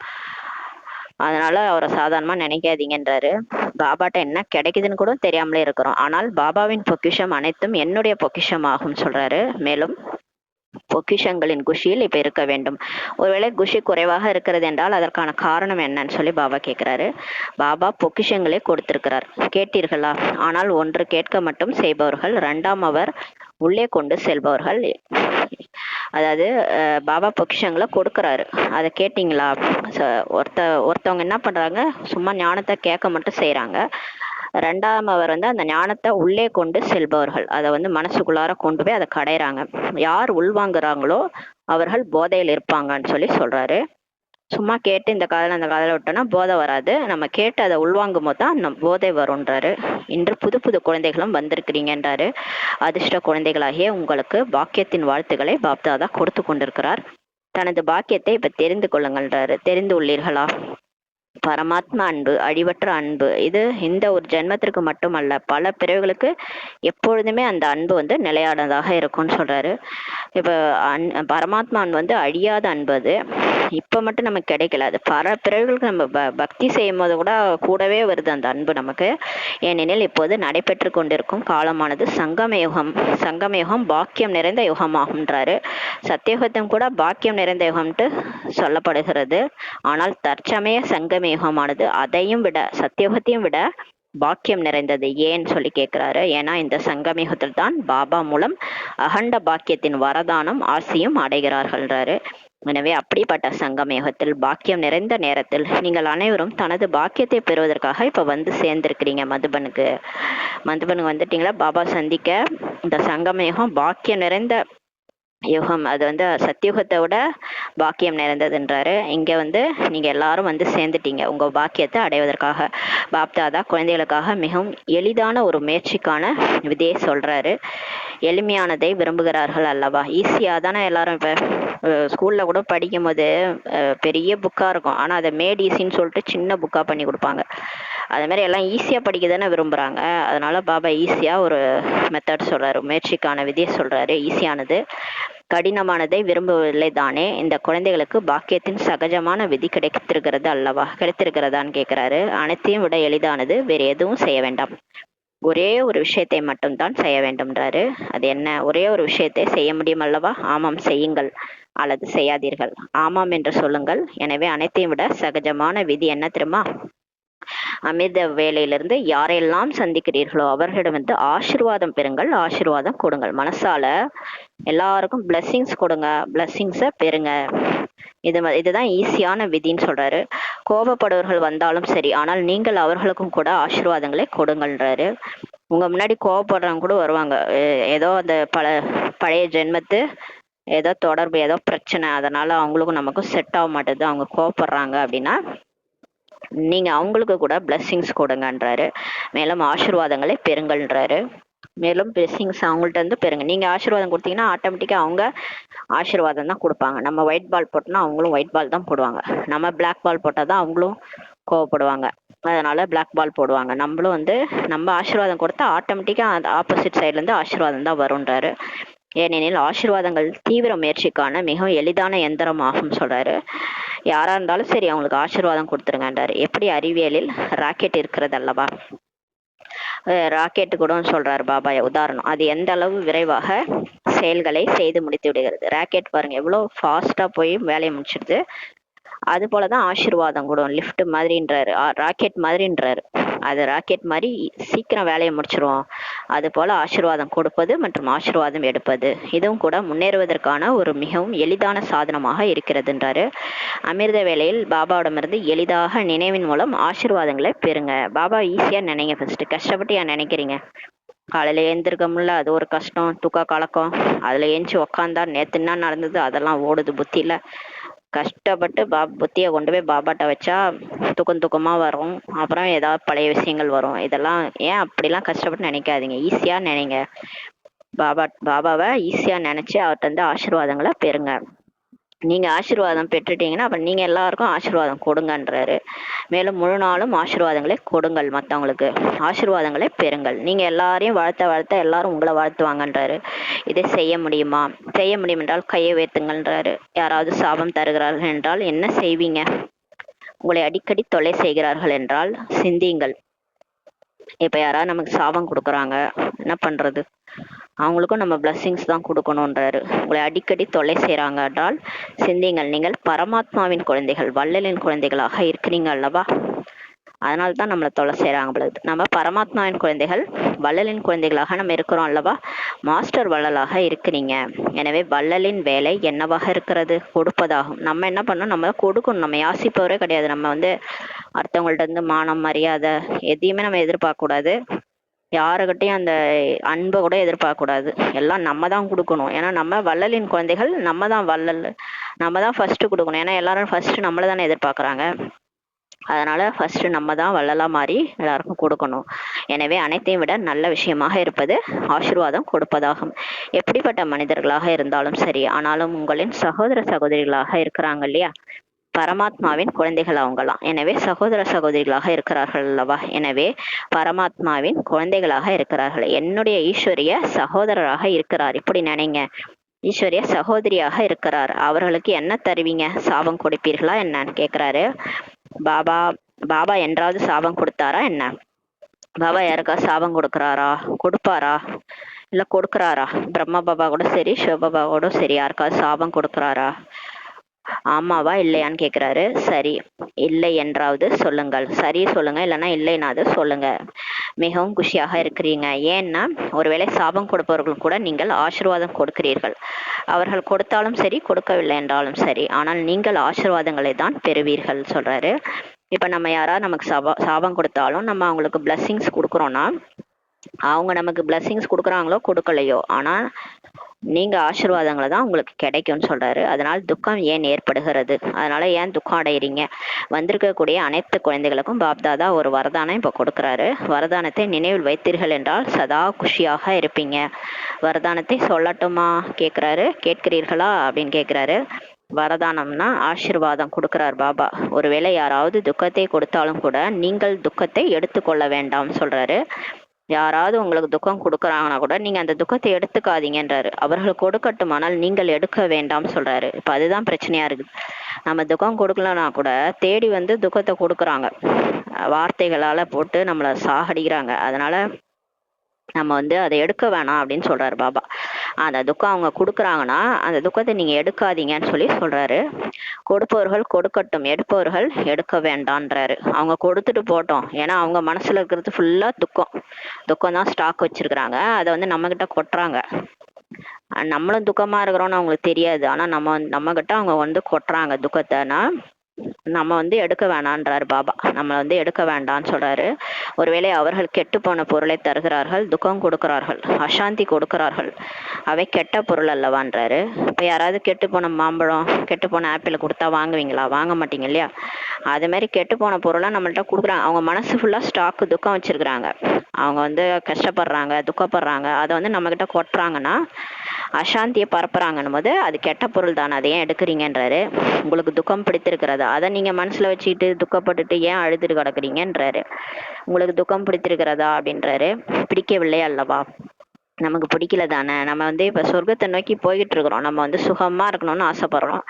அதனால அவரை சாதாரணமா நினைக்காதீங்கன்றாரு. பாபாட்ட என்ன கிடைக்குதுன்னு கூட தெரியாமலே இருக்கிறோம். ஆனால் பாபாவின் பொக்கிஷம் அனைத்தும் என்னுடைய பொக்கிஷம் ஆகும் சொல்றாரு. மேலும் பொக்கிஷங்களின் குஷியில் இப்ப இருக்க வேண்டும். ஒருவேளை குஷி குறைவாக இருக்கிறது என்றால் அதற்கான காரணம் என்னன்னு சொல்லி பாபா கேட்கிறாரு. பாபா பொக்கிஷங்களே கொடுத்திருக்கிறார், கேட்டீர்களா? ஆனால் ஒன்று கேட்க மட்டும் செய்பவர்கள், இரண்டாம் அவர் உள்ளே கொண்டு செல்பவர்கள். அதாவது பாபா பொக்கிஷங்களை கொடுக்கறாரு, அதை கேட்டீங்களா? ஒருத்தவங்க என்ன பண்றாங்க, சும்மா ஞானத்தை கேட்க மட்டும் செய்யறாங்க. ரெண்டாம் அவர் வந்து அந்த ஞானத்தை உள்ளே கொண்டு செல்பவர்கள், அதை வந்து மனசுக்குள்ளார கொண்டு போய் அதை கடைறாங்க. யார் உள்வாங்குறாங்களோ அவர்கள் போதையில் இருப்பாங்கன்னு சொல்லி சொல்றாரு. சும்மா கேட்டு இந்த காதல அந்த காதல விட்டோம்னா போதை வராது, நம்ம கேட்டு அதை உள்வாங்கும் போது தான் போதை வரும்ன்றாரு. இன்று புது புது குழந்தைகளும் வந்திருக்கிறீங்கன்றாரு. அதிர்ஷ்ட குழந்தைகளாகிய உங்களுக்கு பாக்கியத்தின் வாழ்த்துக்களை பாப்தாதா கொடுத்து கொண்டிருக்கிறார். தனது பாக்கியத்தை இப்ப தெரிந்து கொள்ளுங்கள்ன்றாரு. தெரிந்து உள்ளீர்களா? பரமாத்மா அன்பு, அழிவற்ற அன்பு, இது இந்த ஒரு ஜென்மத்திற்கு மட்டுமல்ல, பல பிறவிகளுக்கு எப்பொழுதுமே அந்த அன்பு வந்து நிலையானதாக இருக்கும்னு சொல்றாரு. இப்ப பரமாத்மா அன்பு வந்து அழியாத அன்பு. அது இப்ப மட்டும் நமக்கு கிடைக்கல, அது பல பிறவிகளுக்கு நம்ம பக்தி செய்யும் போது கூட கூடவே வருது அந்த அன்பு நமக்கு. ஏனெனில் இப்போது நடைபெற்று கொண்டிருக்கும் காலமானது சங்கமயுகம் பாக்கியம் நிறைந்த யுகமாகும்ன்றாரு. சத்தியுகத்தும் கூட பாக்கியம் நிறைந்த யுகம்ட்டு சொல்லப்படுகிறது. ஆனால் தற்சமய சங்கமயுகமானது அதையும் விட, சத்தியுகத்தையும் விட பாக்கியம் நிறைந்தது. ஏன்னு சொல்லி கேட்கிறாரு. ஏன்னா இந்த சங்கமயுகத்தில் தான் பாபா மூலம் அகண்ட பாக்கியத்தின் வரதானம் ஆசியும் அடைகிறார்கள்ன்றாரு. எனவே அப்படிப்பட்ட சங்கம யுகத்தில் பாக்கியம் நிறைந்த நேரத்தில் நீங்கள் அனைவரும் தனது பாக்கியத்தை பெறுவதற்காக இப்ப வந்து சேர்ந்திருக்கிறீங்க மதுபனுக்கு. மதுபனுக்கு வந்துட்டீங்களா பாபா சந்திக்க. இந்த சங்கம யுகம் பாக்கியம் நிறைந்த யுகம். அது வந்து சத்தியுகத்தை விட பாக்கியம் நிறைந்ததுன்றாரு. இங்க வந்து நீங்க எல்லாரும் வந்து சேர்ந்துட்டீங்க உங்க பாக்கியத்தை அடைவதற்காக. பாப்தாதா குழந்தைகளுக்காக மிகவும் எளிதான ஒரு முயற்சிக்கான விதையை சொல்றாரு. எளிமையானதை விரும்புகிறார்கள் அல்லவா. ஈஸியா தானே எல்லாரும் இப்ப ஸ்கூல்ல கூட படிக்கும் போது பெரிய புக்கா இருக்கும், ஆனா அதை மேட் ஈஸின்னு சொல்லிட்டு சின்ன புக்கா பண்ணி கொடுப்பாங்க. அது மாதிரி எல்லாம் ஈஸியா படிக்க தானே விரும்புறாங்க. அதனால பாபா ஈஸியா ஒரு மெத்தட் சொல்றாரு, முயற்சிக்கான விதியை சொல்றாரு. ஈஸியானது கடினமானதை விரும்பவில்லை தானே. இந்த குழந்தைகளுக்கு பாக்கியத்தின் சகஜமான விதி கிடைத்திருக்கிறது அல்லவா, கிடைத்திருக்கிறதான்னு கேட்கிறாரு. அனைத்தையும் விட எளிதானது வேற எதுவும் செய்ய வேண்டாம், ஒரே ஒரு விஷயத்தை மட்டும்தான் செய்ய வேண்டும்ன்றாரு. அது என்ன? ஒரே ஒரு விஷயத்தை செய்ய முடியும் அல்லவா. ஆமாம் செய்யுங்கள் அல்லது செய்யாதீர்கள். ஆமாம் என்று சொல்லுங்கள். எனவே அனைத்தையும் விட சகஜமான விதி என்ன தெரியுமா? அமிர்த வேலையிலிருந்து யாரெல்லாம் சந்திக்கிறீர்களோ அவர்களிடம் வந்து ஆசீர்வாதம் பெறுங்கள், ஆசீர்வாதம் கொடுங்கள். மனசால எல்லாருக்கும் பிளெஸ்ஸிங்ஸ் கொடுங்க, பிளெஸ்ஸிங்ஸை பெறுங்க. இதுதான் ஈஸியான விதின்னு சொல்றாரு. கோபப்படுவர்கள் வந்தாலும் சரி, ஆனால் நீங்கள் அவர்களுக்கும் கூட ஆசீர்வாதங்களை கொடுங்கள்ன்றாரு. உங்க முன்னாடி கோபப்படுறவங்க கூட வருவாங்க, ஏதோ அந்த பழைய ஜென்மத்து ஏதோ தொடர்பு, ஏதோ பிரச்சனை, அதனால அவங்களுக்கும் நமக்கும் செட் ஆக மாட்டேது, அவங்க கோபப்படுறாங்க அப்படின்னா நீங்க அவங்களுக்கு கூட பிளெஸ்ஸிங்ஸ் கொடுங்கன்றாரு. மேலும் ஆசீர்வாதங்களை பெறுங்கள்ன்றாரு. மேலும் பிளெஸ்ஸிங்ஸ் அவங்கள்ட்ட இருந்து பெறுங்க. நீங்க ஆசீர்வாதம் கொடுத்தீங்கன்னா ஆட்டோமேட்டிக்கா அவங்க ஆசீர்வாதம் தான் கொடுப்பாங்க. நம்ம ஒயிட் பால் போட்டோம்னா அவங்களும் ஒயிட் பால் தான் போடுவாங்க. நம்ம பிளாக் பால் போட்டாதான் அவங்களும் கோவப்படுவாங்க, அதனால பிளாக் பால் போடுவாங்க. நம்மளும் வந்து நம்ம ஆசீர்வாதம் கொடுத்தா ஆட்டோமேட்டிக்கா அந்த ஆப்போசிட் சைட்ல இருந்து ஆசீர்வாதம் தான் வரும்ன்றாரு. ஏனெனில் ஆசீர்வாதங்கள் தீவிர முயற்சிக்கான மிகவும் எளிதான எந்திரம் ஆகும் சொல்றாரு. யாரா இருந்தாலும் சரி அவங்களுக்கு ஆசீர்வாதம் கொடுத்துருங்கன்றாரு. எப்படி அறிவியலில் ராக்கெட் இருக்கிறது அல்லவா, ராக்கெட்டு கூட சொல்றாரு பாபா உதாரணம். அது எந்த அளவு விரைவாக செயல்களை செய்து முடித்து விடுகிறது. ராக்கெட் பாருங்க எவ்வளவு ஃபாஸ்டா போய் வேலையை முடிச்சிடுது. அது போலதான் ஆசீர்வாதம் கூட லிஃப்ட் மாதிரின்றாரு, ராக்கெட் மாதிரின்றாரு. அது ராக்கெட் மாதிரி சீக்கிரம் வேலையை முடிச்சிரும். அது போல ஆசீர்வாதம் கொடுப்பது மற்றும் ஆசீர்வாதம் எடுப்பது இதுவும் கூட முன்னேறுவதற்கான ஒரு மிகவும் எளிதான சாதனமாக இருக்கிறதுன்றாரு. அமிர்த வேளையில் பாபாவிடமிருந்து எளிதாக நினைவின் மூலம் ஆசீர்வாதங்களை பெறுங்க. பாபா ஈஸியா நினைங்க, ஃபர்ஸ்ட் கஷ்டப்பட்டு ஏன் நினைக்கிறீங்க? காலையில எழுந்திருக்க முடியல, அது ஒரு கஷ்டம், தூக்க கலக்கம், அதுல ஏஞ்சி உக்காந்தா நேத்து என்ன நடந்தது அதெல்லாம் ஓடுது புத்தியில. கஷ்டப்பட்டு புத்தியை கொண்டு போய் பாபாட்ட வச்சா தூக்கமா வரும், அப்புறம் ஏதாவது பழைய விஷயங்கள் வரும். இதெல்லாம் ஏன் அப்படிலாம் கஷ்டப்பட்டு நினைக்காதீங்க, ஈஸியா நினைங்க. பாபாவை ஈஸியா நினைச்சு அவர்கிட்ட இருந்து ஆசீர்வாதங்களை பெறுங்க. நீங்க ஆசீர்வாதம் பெற்றுட்டீங்கன்னா அப்ப நீங்க எல்லாருக்கும் ஆசீர்வாதம் கொடுங்கன்றாரு. மேலும் முழு நாளும் ஆசீர்வாதங்களை கொடுங்கள், மற்றவங்களுக்கு ஆசீர்வாதங்களை பெறுங்கள். நீங்க எல்லாரையும் வாழ்த்த எல்லாரும் உங்களை வாழ்த்துவாங்கன்றாரு. இதை செய்ய முடியுமா? செய்ய முடியும் என்றால் கையை உயர்த்துங்கள்ன்றாரு. யாராவது சாபம் தருகிறார்கள் என்றால் என்ன செய்வீங்க? உங்களை அடிக்கடி தொலை செய்கிறார்கள் என்றால் சிந்தியுங்கள். இப்ப யாராவது நமக்கு சாபம் கொடுக்குறாங்க, என்ன பண்றது? அவங்களுக்கும் நம்ம பிளஸ்ஸிங்ஸ் தான் கொடுக்கணுன்றாரு. உங்களை அடிக்கடி தொல்லை செய்கிறாங்க என்றால் சிந்தியுங்கள், நீங்கள் பரமாத்மாவின் குழந்தைகள், வள்ளலின் குழந்தைகளாக இருக்கிறீங்க அல்லவா. அதனால தான் நம்மளை தொலை செய்கிறாங்க பொழுது. நம்ம பரமாத்மாவின் குழந்தைகள், வள்ளலின் குழந்தைகளாக நம்ம இருக்கிறோம் அல்லவா. மாஸ்டர் வள்ளலாக இருக்கிறீங்க. எனவே வள்ளலின் வேலை என்னவாக இருக்கிறது? கொடுப்பதாகும். நம்ம என்ன பண்ணோம்? நம்ம கொடுக்கணும். நம்ம யாசிப்பவரே கிடையாது. நம்ம வந்து அடுத்தவங்கள்ட்ட இருந்து மானம் மரியாதை எதையுமே நம்ம எதிர்பார்க்க கூடாது. யாருக்கிட்டையும் அந்த அன்பை கூட எதிர்பார்க்க கூடாது. எல்லாம் நம்ம தான் கொடுக்கணும். ஏன்னா நம்ம வள்ளலின் குழந்தைகள், நம்ம தான் வள்ளல், நம்ம தான் ஃபர்ஸ்ட் கொடுக்கணும். ஏன்னா எல்லாரும் ஃபர்ஸ்ட் நம்மளை தானே எதிர்பார்க்குறாங்க. அதனால ஃபர்ஸ்ட் நம்ம தான் வள்ளலா மாறி எல்லாருக்கும் கொடுக்கணும். எனவே அனைத்தையும் விட நல்ல விஷயமாக இருப்பது ஆசீர்வாதம் கொடுப்பதாகும். எப்படிப்பட்ட மனிதர்களாக இருந்தாலும் சரி, ஆனாலும் உங்களின் சகோதர சகோதரிகளாக இருக்கிறாங்க இல்லையா, பரமாத்மாவின் குழந்தைகள் அவங்களாம். எனவே சகோதர சகோதரிகளாக இருக்கிறார்கள் அல்லவா. எனவே பரமாத்மாவின் குழந்தைகளாக இருக்கிறார்கள். என்னுடைய ஈஸ்வரிய சகோதரராக இருக்கிறார், இப்படி நினைங்க. ஈஸ்வரிய சகோதரியாக இருக்கிறார். அவர்களுக்கு என்ன தருவீங்க? சாபம் கொடுப்பீர்களா என்னன்னு கேக்குறாரு. பாபா என்றாவது சாபம் கொடுத்தாரா என்ன? பாபா யாருக்கா சாபம் கொடுக்கறாரா? கொடுப்பாரா? இல்ல கொடுக்கறாரா? பிரம்மா பாபா கூட சரி, சிவபாபா கூட சரி, யாருக்காவது சாபம் கொடுக்கறாரா? ஆமாவா இல்லையான்னு கேட்குறாரு. சரி, இல்லை என்றாவது சொல்லுங்கள், சரி சொல்லுங்க, இல்லைன்னா இல்லைனாவது சொல்லுங்க. மிகவும் குஷியாக இருக்கிறீங்க. ஏன்னா ஒருவேளை சாபம் கொடுப்பவர்கள் கூட நீங்கள் ஆசீர்வாதம் கொடுக்கிறீர்கள். அவர்கள் கொடுத்தாலும் சரி, கொடுக்கவில்லை என்றாலும் சரி, ஆனால் நீங்கள் ஆசீர்வாதங்களை தான் பெறுவீர்கள் சொல்றாரு. இப்ப நம்ம யாராவது நமக்கு சாபம் கொடுத்தாலும் நம்ம அவங்களுக்கு பிளஸ்ஸிங்ஸ் கொடுக்குறோம்னா, அவங்க நமக்கு பிளஸ்ஸிங்ஸ் கொடுக்குறாங்களோ கொடுக்கலையோ, ஆனா நீங்க ஆசீர்வாதங்களை தான் உங்களுக்கு கிடைக்கும்னு சொல்றாரு. அதனால் துக்கம் ஏன் ஏற்படுகிறது, அதனால ஏன் துக்கம் அடைகிறீங்க? வந்திருக்கக்கூடிய அனைத்து குழந்தைகளுக்கும் பாப்தாதா ஒரு வரதானம் இப்ப கொடுக்குறாரு. வரதானத்தை நினைவில் வைத்தீர்கள் என்றால் சதா குஷியாக இருப்பீங்க. வரதானத்தை சொல்லட்டுமா கேட்குறாரு. கேட்கிறீர்களா அப்படின்னு கேட்குறாரு. வரதானம்னா ஆசீர்வாதம் கொடுக்கிறார் பாபா. ஒருவேளை யாராவது துக்கத்தை கொடுத்தாலும் கூட நீங்கள் துக்கத்தை எடுத்துக்கொள்ள வேண்டாம் சொல்றாரு. யாராவது உங்களுக்கு துக்கம் கொடுக்குறாங்கன்னா கூட நீங்க அந்த துக்கத்தை எடுத்துக்காதீங்கன்றாரு. அவர்கள் கொடுக்கட்டும், ஆனால் நீங்கள் எடுக்க வேண்டாம் சொல்றாரு. இப்ப அதுதான் பிரச்சனையா இருக்குது. நம்ம துக்கம் கொடுக்கலனா கூட தேடி வந்து துக்கத்தை கொடுக்குறாங்க, வார்த்தைகளால போட்டு நம்மளை சாகடிக்கிறாங்க. அதனால நம்ம வந்து அதை எடுக்க வேணாம் அப்படின்னு சொல்றாரு பாபா. அந்த துக்கம் அவங்க கொடுக்குறாங்கன்னா அந்த துக்கத்தை நீங்க எடுக்காதீங்கன்னு சொல்லி சொல்றாரு. கொடுப்பவர்கள் கொடுக்கட்டும், எடுப்பவர்கள் எடுக்க வேண்டான்றாரு. அவங்க கொடுத்துட்டு போட்டோம், ஏன்னா அவங்க மனசுல இருக்கிறது ஃபுல்லா துக்கம் தான் ஸ்டாக் வச்சிருக்கிறாங்க. அதை வந்து நம்ம கிட்ட கொட்டுறாங்க. நம்மளும் துக்கமா இருக்கிறோம்னு அவங்களுக்கு தெரியாது, ஆனா நம்ம கிட்ட அவங்க வந்து கொட்டுறாங்க துக்கத்தைனா நம்ம வந்து எடுக்க வேணான்றாரு பாபா. நம்ம வந்து எடுக்க வேண்டான்னு சொல்றாரு. ஒருவேளை அவர்கள் கெட்டு போன பொருளை தருகிறார்கள், துக்கம் கொடுக்கிறார்கள், அசாந்தி கொடுக்கிறார்கள், அவை கெட்ட பொருள் அல்லவான்றாரு. இப்ப யாராவது கெட்டு போன மாம்பழம், கெட்டு போன ஆப்பிள் கொடுத்தா வாங்குவீங்களா? வாங்க மாட்டீங்க இல்லையா? அது மாதிரி கெட்டு போன பொருளை நம்மள்ட்ட கொடுக்குறாங்க. அவங்க மனசு ஃபுல்லா ஸ்டாக்கு துக்கம் வச்சிருக்கிறாங்க. அவங்க வந்து கஷ்டப்படுறாங்க, துக்கப்படுறாங்க, அதை வந்து நம்ம கிட்ட கொட்டுறாங்கன்னா அசாந்தியை பரப்புறாங்கன்னும் போது அது கெட்ட பொருள் தானே, அதை ஏன் எடுக்கிறீங்கன்றாரு. உங்களுக்கு துக்கம் பிடித்திருக்கிறதா, அதை நீங்க மனசுல வச்சுக்கிட்டு துக்கப்பட்டுட்டு ஏன் அழுதுட்டு கிடக்குறீங்கன்றாரு. உங்களுக்கு துக்கம் பிடித்திருக்கிறதா அப்படின்றாரு. பிடிக்கவில்லை அல்லவா? நமக்கு பிடிக்கல தானே. நம்ம வந்து இப்ப சொர்க்கத்தை நோக்கி போய்கிட்டு இருக்கிறோம், நம்ம வந்து சுகமா இருக்கணும்னு ஆசைப்படுறோம்.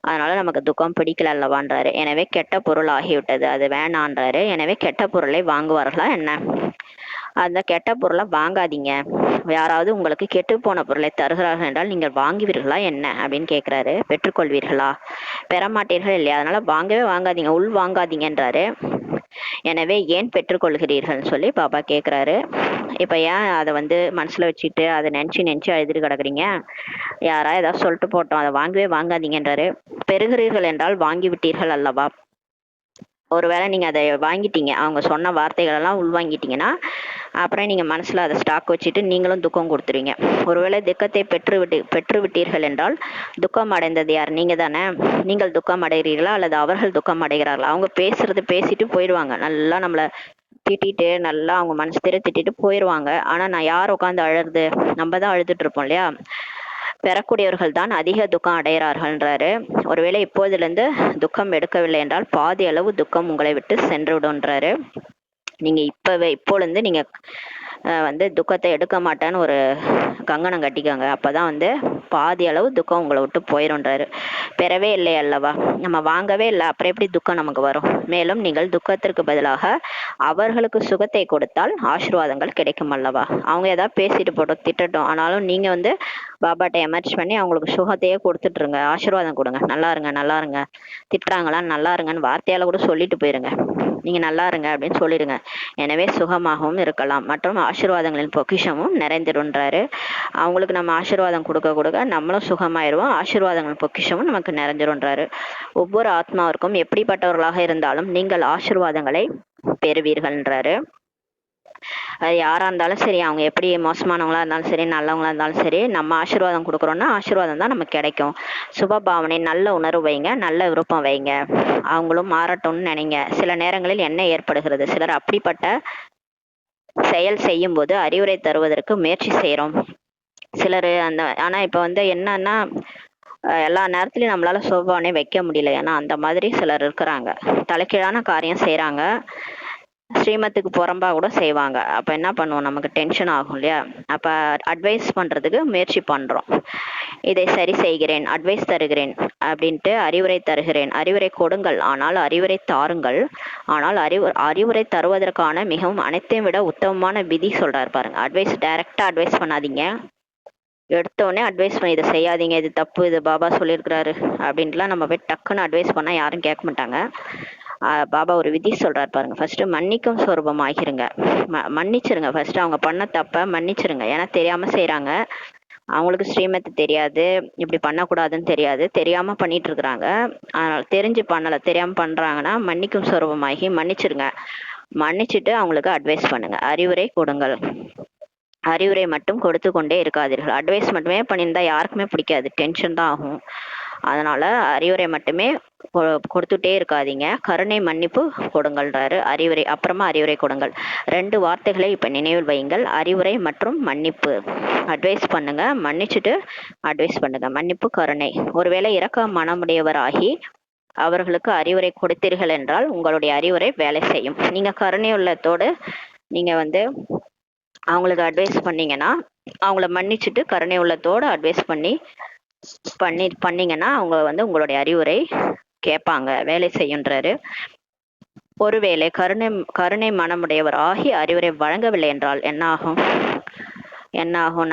அதனால நமக்கு துக்கம் பிடிக்கல அல்லவான்றாரு. எனவே கெட்ட பொருள் ஆகிவிட்டது, அது வேணான்றாரு. எனவே கெட்ட பொருளை வாங்குவார்களா என்ன? அந்த கெட்ட பொருளை வாங்காதீங்க. யாராவது உங்களுக்கு கெட்டு போன பொருளை தருகிறார்கள் என்றால் நீங்கள் வாங்குவீர்களா என்ன அப்படின்னு கேட்கிறாரு. பெற்றுக்கொள்வீர்களா? பெறமாட்டீர்கள் இல்லையா? அதனால வாங்கவே வாங்காதீங்க, உள் வாங்காதீங்கன்றாரு. எனவே ஏன் பெற்றுக்கொள்கிறீர்கள் சொல்லி பாபா கேட்குறாரு. இப்போ ஏன் அதை வந்து மனசில் வச்சுட்டு அதை நினச்சி அழுதுட்டு கிடக்குறீங்க? யாரா ஏதாவது சொல்லிட்டு போட்டோம், அதை வாங்கவே வாங்காதீங்கன்றாரு. பெறுகிறீர்கள் என்றால் வாங்கி விட்டீர்கள் அல்லவா? ஒருவேளை நீங்கள் அதை வாங்கிட்டீங்க, அவங்க சொன்ன வார்த்தைகள் எல்லாம் உள்வாங்கிட்டீங்கன்னா அப்புறம் நீங்கள் மனசில் அதை ஸ்டாக் வச்சுட்டு நீங்களும் துக்கம் கொடுத்துருவீங்க. ஒருவேளை துக்கத்தை பெற்று விட்டீர்கள் என்றால் துக்கம் அடைந்தது யார்? நீங்கள் தானே. நீங்கள் துக்கம் அடைகிறீர்களா அல்லது அவர்கள் துக்கம் அடைகிறார்களா? அவங்க பேசிட்டு போயிடுவாங்க, நல்லா நம்மளை திட்டிட்டு நல்லா அவங்க மனசு திட்டிட்டு போயிடுவாங்க. ஆனால் நான் யார் உட்காந்து அழுறது? நம்ம தான் அழுதுட்டு இருப்போம் இல்லையா? பெறக்கூடியவர்கள் தான் அதிக துக்கம் அடைகிறார்கள்ன்றாரு. ஒருவேளை இப்போதிலிருந்து துக்கம் எடுக்கவில்லை என்றால் பாதி அளவு துக்கம் உங்களை விட்டு சென்று விடுன்றாரு. நீங்க இப்போலேருந்து நீங்க வந்து துக்கத்தை எடுக்க மாட்டேன்னு ஒரு கங்கணம் கட்டிக்கோங்க. அப்பதான் வந்து பாதி அளவு துக்கம் உங்களை விட்டு போயிடும்ன்றாரு. பெறவே இல்லை அல்லவா, நம்ம வாங்கவே இல்லை, அப்புறம் எப்படி துக்கம் நமக்கு வரும்? மேலும் நீங்கள் துக்கத்திற்கு பதிலாக அவர்களுக்கு சுகத்தை கொடுத்தால் ஆசீர்வாதங்கள் கிடைக்கும் அல்லவா? அவங்க ஏதாவது பேசிட்டு போட்டோம், திட்டட்டும், ஆனாலும் நீங்க வந்து பாபாட்ட எமர்ஜ் பண்ணி அவங்களுக்கு சுகத்தையே கொடுத்துட்ருங்க. ஆசீர்வாதம் கொடுங்க, நல்லா இருங்க நல்லா இருங்க. திட்டுறாங்களா, நல்லா இருங்கன்னு வார்த்தையால கூட சொல்லிட்டு போயிருங்க. நீங்க நல்லா இருங்க அப்படின்னு சொல்லிடுங்க. எனவே சுகமாகவும் இருக்கலாம் மற்றும் ஆசீர்வாதங்களின் பொக்கிஷமும் நிறைந்திருன்றாரு. அவங்களுக்கு நம்ம ஆசீர்வாதம் கொடுக்க நம்மளும் சுகமாயிருவோம், ஆசீர்வாதங்கள் பொக்கிஷமும் நமக்கு நிறைஞ்சிருன்றாரு. ஒவ்வொரு ஆத்மாவிற்கும் எப்படிப்பட்டவர்களாக இருந்தாலும் நீங்கள் ஆசீர்வாதங்களை பெறுவீர்கள்ன்றாரு. அது யாரா இருந்தாலும் சரி, அவங்க எப்படி மோசமானவங்களா இருந்தாலும் சரி, நல்லவங்களா இருந்தாலும் சரி, நம்ம ஆசீர்வாதம் கொடுக்குறோம்னா ஆசீர்வாதம் தான் நமக்கு கிடைக்கும். சுபபாவனை, நல்ல உணர்வு வைங்க, நல்ல விருப்பம் வைங்க, அவங்களும் மாறட்டும்னு நினைங்க. சில நேரங்களில் என்ன ஏற்படுகிறது, சிலர் அப்படிப்பட்ட செயல் செய்யும் போது அறிவுரை தருவதற்கு முயற்சி செய்யறோம். சிலர் ஆனா இப்ப வந்து என்னன்னா எல்லா நேரத்துலயும் நம்மளால சுபபாவனை வைக்க முடியல, ஏன்னா அந்த மாதிரி சிலர் இருக்கிறாங்க. தலைக்கீழான காரியம் செய்யறாங்க, ஸ்ரீமத்துக்கு புறம்பா கூட செய்வாங்க. அப்ப என்ன பண்ணுவோம், நமக்கு டென்ஷன் ஆகும் இல்லையா? அப்ப அட்வைஸ் பண்றதுக்கு முயற்சி பண்றோம். இதை சரி செய்கிறேன், அட்வைஸ் தருகிறேன் அப்படின்ட்டு, அறிவுரை தருகிறேன், அறிவுரை கொடுங்கள், ஆனால் அறிவுரை தாருங்கள். ஆனால் அறிவுரை தருவதற்கான மிகவும் அனைத்தையும் விட உத்தமமான விதி சொல்றாரு பாருங்க. டைரக்டா அட்வைஸ் பண்ணாதீங்க, எடுத்தோடனே அட்வைஸ் பண்ணி இதை செய்யாதீங்க, இது தப்பு, இது பாபா சொல்லியிருக்கிறாரு அப்படின்ட்டுலாம் நம்ம போய் டக்குன்னு அட்வைஸ் பண்ணால் யாரும் கேட்க மாட்டாங்க. பாபா ஒரு விதி சொல்றாரு பாருங்க, ஃபர்ஸ்ட் மன்னிக்கும் சொரூபம் ஆகிருங்க. மன்னிச்சிருங்க, ஃபர்ஸ்ட் அவங்க பண்ண தப்ப மன்னிச்சிருங்க. ஏன்னா தெரியாம செய்யறாங்க, அவங்களுக்கு ஸ்ரீமத் தெரியாது, இப்படி பண்ணக்கூடாதுன்னு தெரியாது, தெரியாம பண்ணிட்டு இருக்கிறாங்க. அதனால தெரிஞ்சு பண்ணல, தெரியாம பண்றாங்கன்னா மன்னிக்கும் சொரூபமாகி மன்னிச்சிருங்க. மன்னிச்சுட்டு அவங்களுக்கு அட்வைஸ் பண்ணுங்க, அறிவுரை கொடுங்கள். அறிவுரை மட்டும் கொடுத்து கொண்டே இருக்காதீர்கள். அட்வைஸ் மட்டுமே பண்ணியிருந்தா யாருக்குமே பிடிக்காது, டென்ஷன் தான் ஆகும். அதனால அறிவுரை மட்டுமே கொடுத்துட்டே இருக்காதீங்க. கருணை மன்னிப்பு கொடுங்கள்ன்றாரு. அறிவுரை அப்புறமா அறிவுரை கொடுங்கள். 2 வார்த்தைகளை இப்ப நினைவில் வையுங்கள், அறிவுரை மற்றும் மன்னிப்பு. அட்வைஸ் பண்ணுங்க, மன்னிச்சுட்டு அட்வைஸ் பண்ணுங்க. மன்னிப்பு, கருணை. ஒருவேளை இரக்க மனமுடையவராகி அவர்களுக்கு அறிவுரை கொடுத்தீர்கள் என்றால் உங்களுடைய அறிவுரை வேலை செய்யும். நீங்க கருணை உள்ளத்தோடு நீங்க அவங்களுக்கு அட்வைஸ் பண்ணீங்கன்னா, அவங்கள மன்னிச்சுட்டு கருணை உள்ளத்தோடு அட்வைஸ் பண்ணீங்கன்னா அவங்க உங்களுடைய அறிவுரை கேட்பாங்க, வேலை செய்யுன்றாரு. ஒருவேளை கருணை மனமுடையவர் ஆகி அறிவுரை வழங்கவில்லை என்றால் என்ன ஆகும்?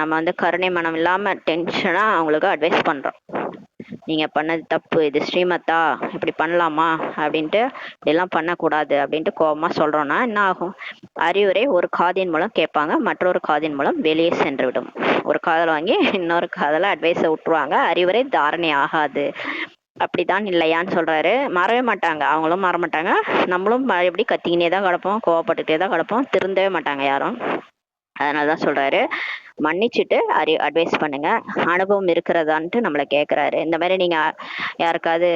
நம்ம கருணை மனம் இல்லாம டென்ஷனா அவங்களுக்கு அட்வைஸ் பண்றோம், நீங்க பண்ணது தப்பு, இது ஸ்ரீமத்தா, இப்படி பண்ணலாமா அப்படின்ட்டு, இப்படிலாம் பண்ணக்கூடாது அப்படின்ட்டு கோபமா சொல்றோம்னா என்ன ஆகும்? அறிவுரை ஒரு காதின் மூலம் கேட்பாங்க, மற்றொரு காதின் மூலம் வெளியே சென்று விடும். ஒரு காதல் வாங்கி இன்னொரு காதல அட்வைஸை விட்டுருவாங்க, அறிவுரை தாரணை ஆகாது. அப்படிதான் இல்லையான்னு சொல்றாரு. மறவே மாட்டாங்க, அவங்களும் மற மாட்டாங்க, நம்மளும் எப்படி கத்திக்கினே தான் கிடப்போம், கோவப்பட்டுட்டே தான் கிடப்போம், திருந்தவே மாட்டாங்க யாரும். அதனாலதான் சொல்றாரு மன்னிச்சுட்டு அட்வைஸ் பண்ணுங்க. அனுபவம் இருக்கிறதான்ட்டு நம்மளை கேட்கறாரு. இந்த மாதிரி நீங்க யாருக்காவது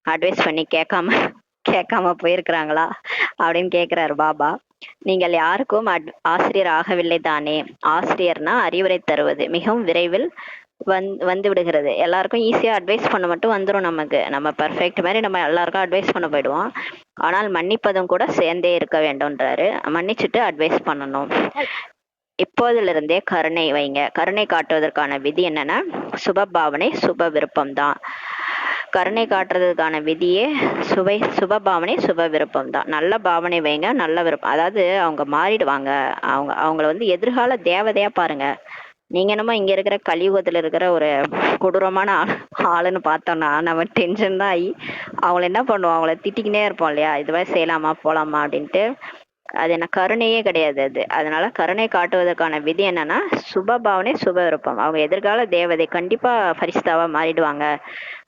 அட்வைஸ் பண்ணி கேட்காம போயிருக்கிறாங்களா அப்படின்னு கேட்கிறாரு பாபா. நீங்கள் யாருக்கும் ஆசிரியர் ஆகவில்லை தானே? ஆசிரியர்னா அறிவுரை தருவது மிகவும் விரைவில் வந்து விடுகிறது. எல்லாருக்கும் ஈஸியா அட்வைஸ் பண்ண மட்டும் வந்துடும். நம்ம பெர்ஃபெக்ட் மாதிரி நம்ம எல்லாருக்கும் அட்வைஸ் பண்ண போயிடுவோம். ஆனால் மன்னிப்பதும் கூட சேர்ந்தே இருக்க வேண்டும்ன்றாரு. மன்னிச்சுட்டு அட்வைஸ் பண்ணணும். இப்போதிலிருந்தே கருணை வைங்க. கருணை காட்டுவதற்கான விதி என்னன்னா, சுப பாவனை சுப விருப்பம் தான். கருணை காட்டுறதுக்கான விதியே சுப பாவனை சுப விருப்பம் தான். நல்ல பாவனை வைங்க, நல்ல விருப்பம். அதாவது அவங்க மாறிடுவாங்க. அவங்கள எதிர்கால தேவதையா பாருங்க. நீங்க என்னமோ இங்க இருக்கிற கலியுகத்துல இருக்கிற ஒரு கொடூரமான ஆளுன்னு பார்த்தோம்னா நம்ம டென்ஷன் தான் ஆகி அவங்கள என்ன பண்ணுவோம், அவங்கள திட்டிக்கினே இருப்போம் இல்லையா, இதுவரை செய்யலாமா போலாமா அப்படின்ட்டு. அது என்ன கருணையே கிடையாது அது. அதனால கருணை காட்டுவதற்கான விதி என்னன்னா, சுப பாவனை சுப விருப்பம். அவங்க எதிர்கால தேவதை, கண்டிப்பா பரிசுத்தாவா மாறிடுவாங்க,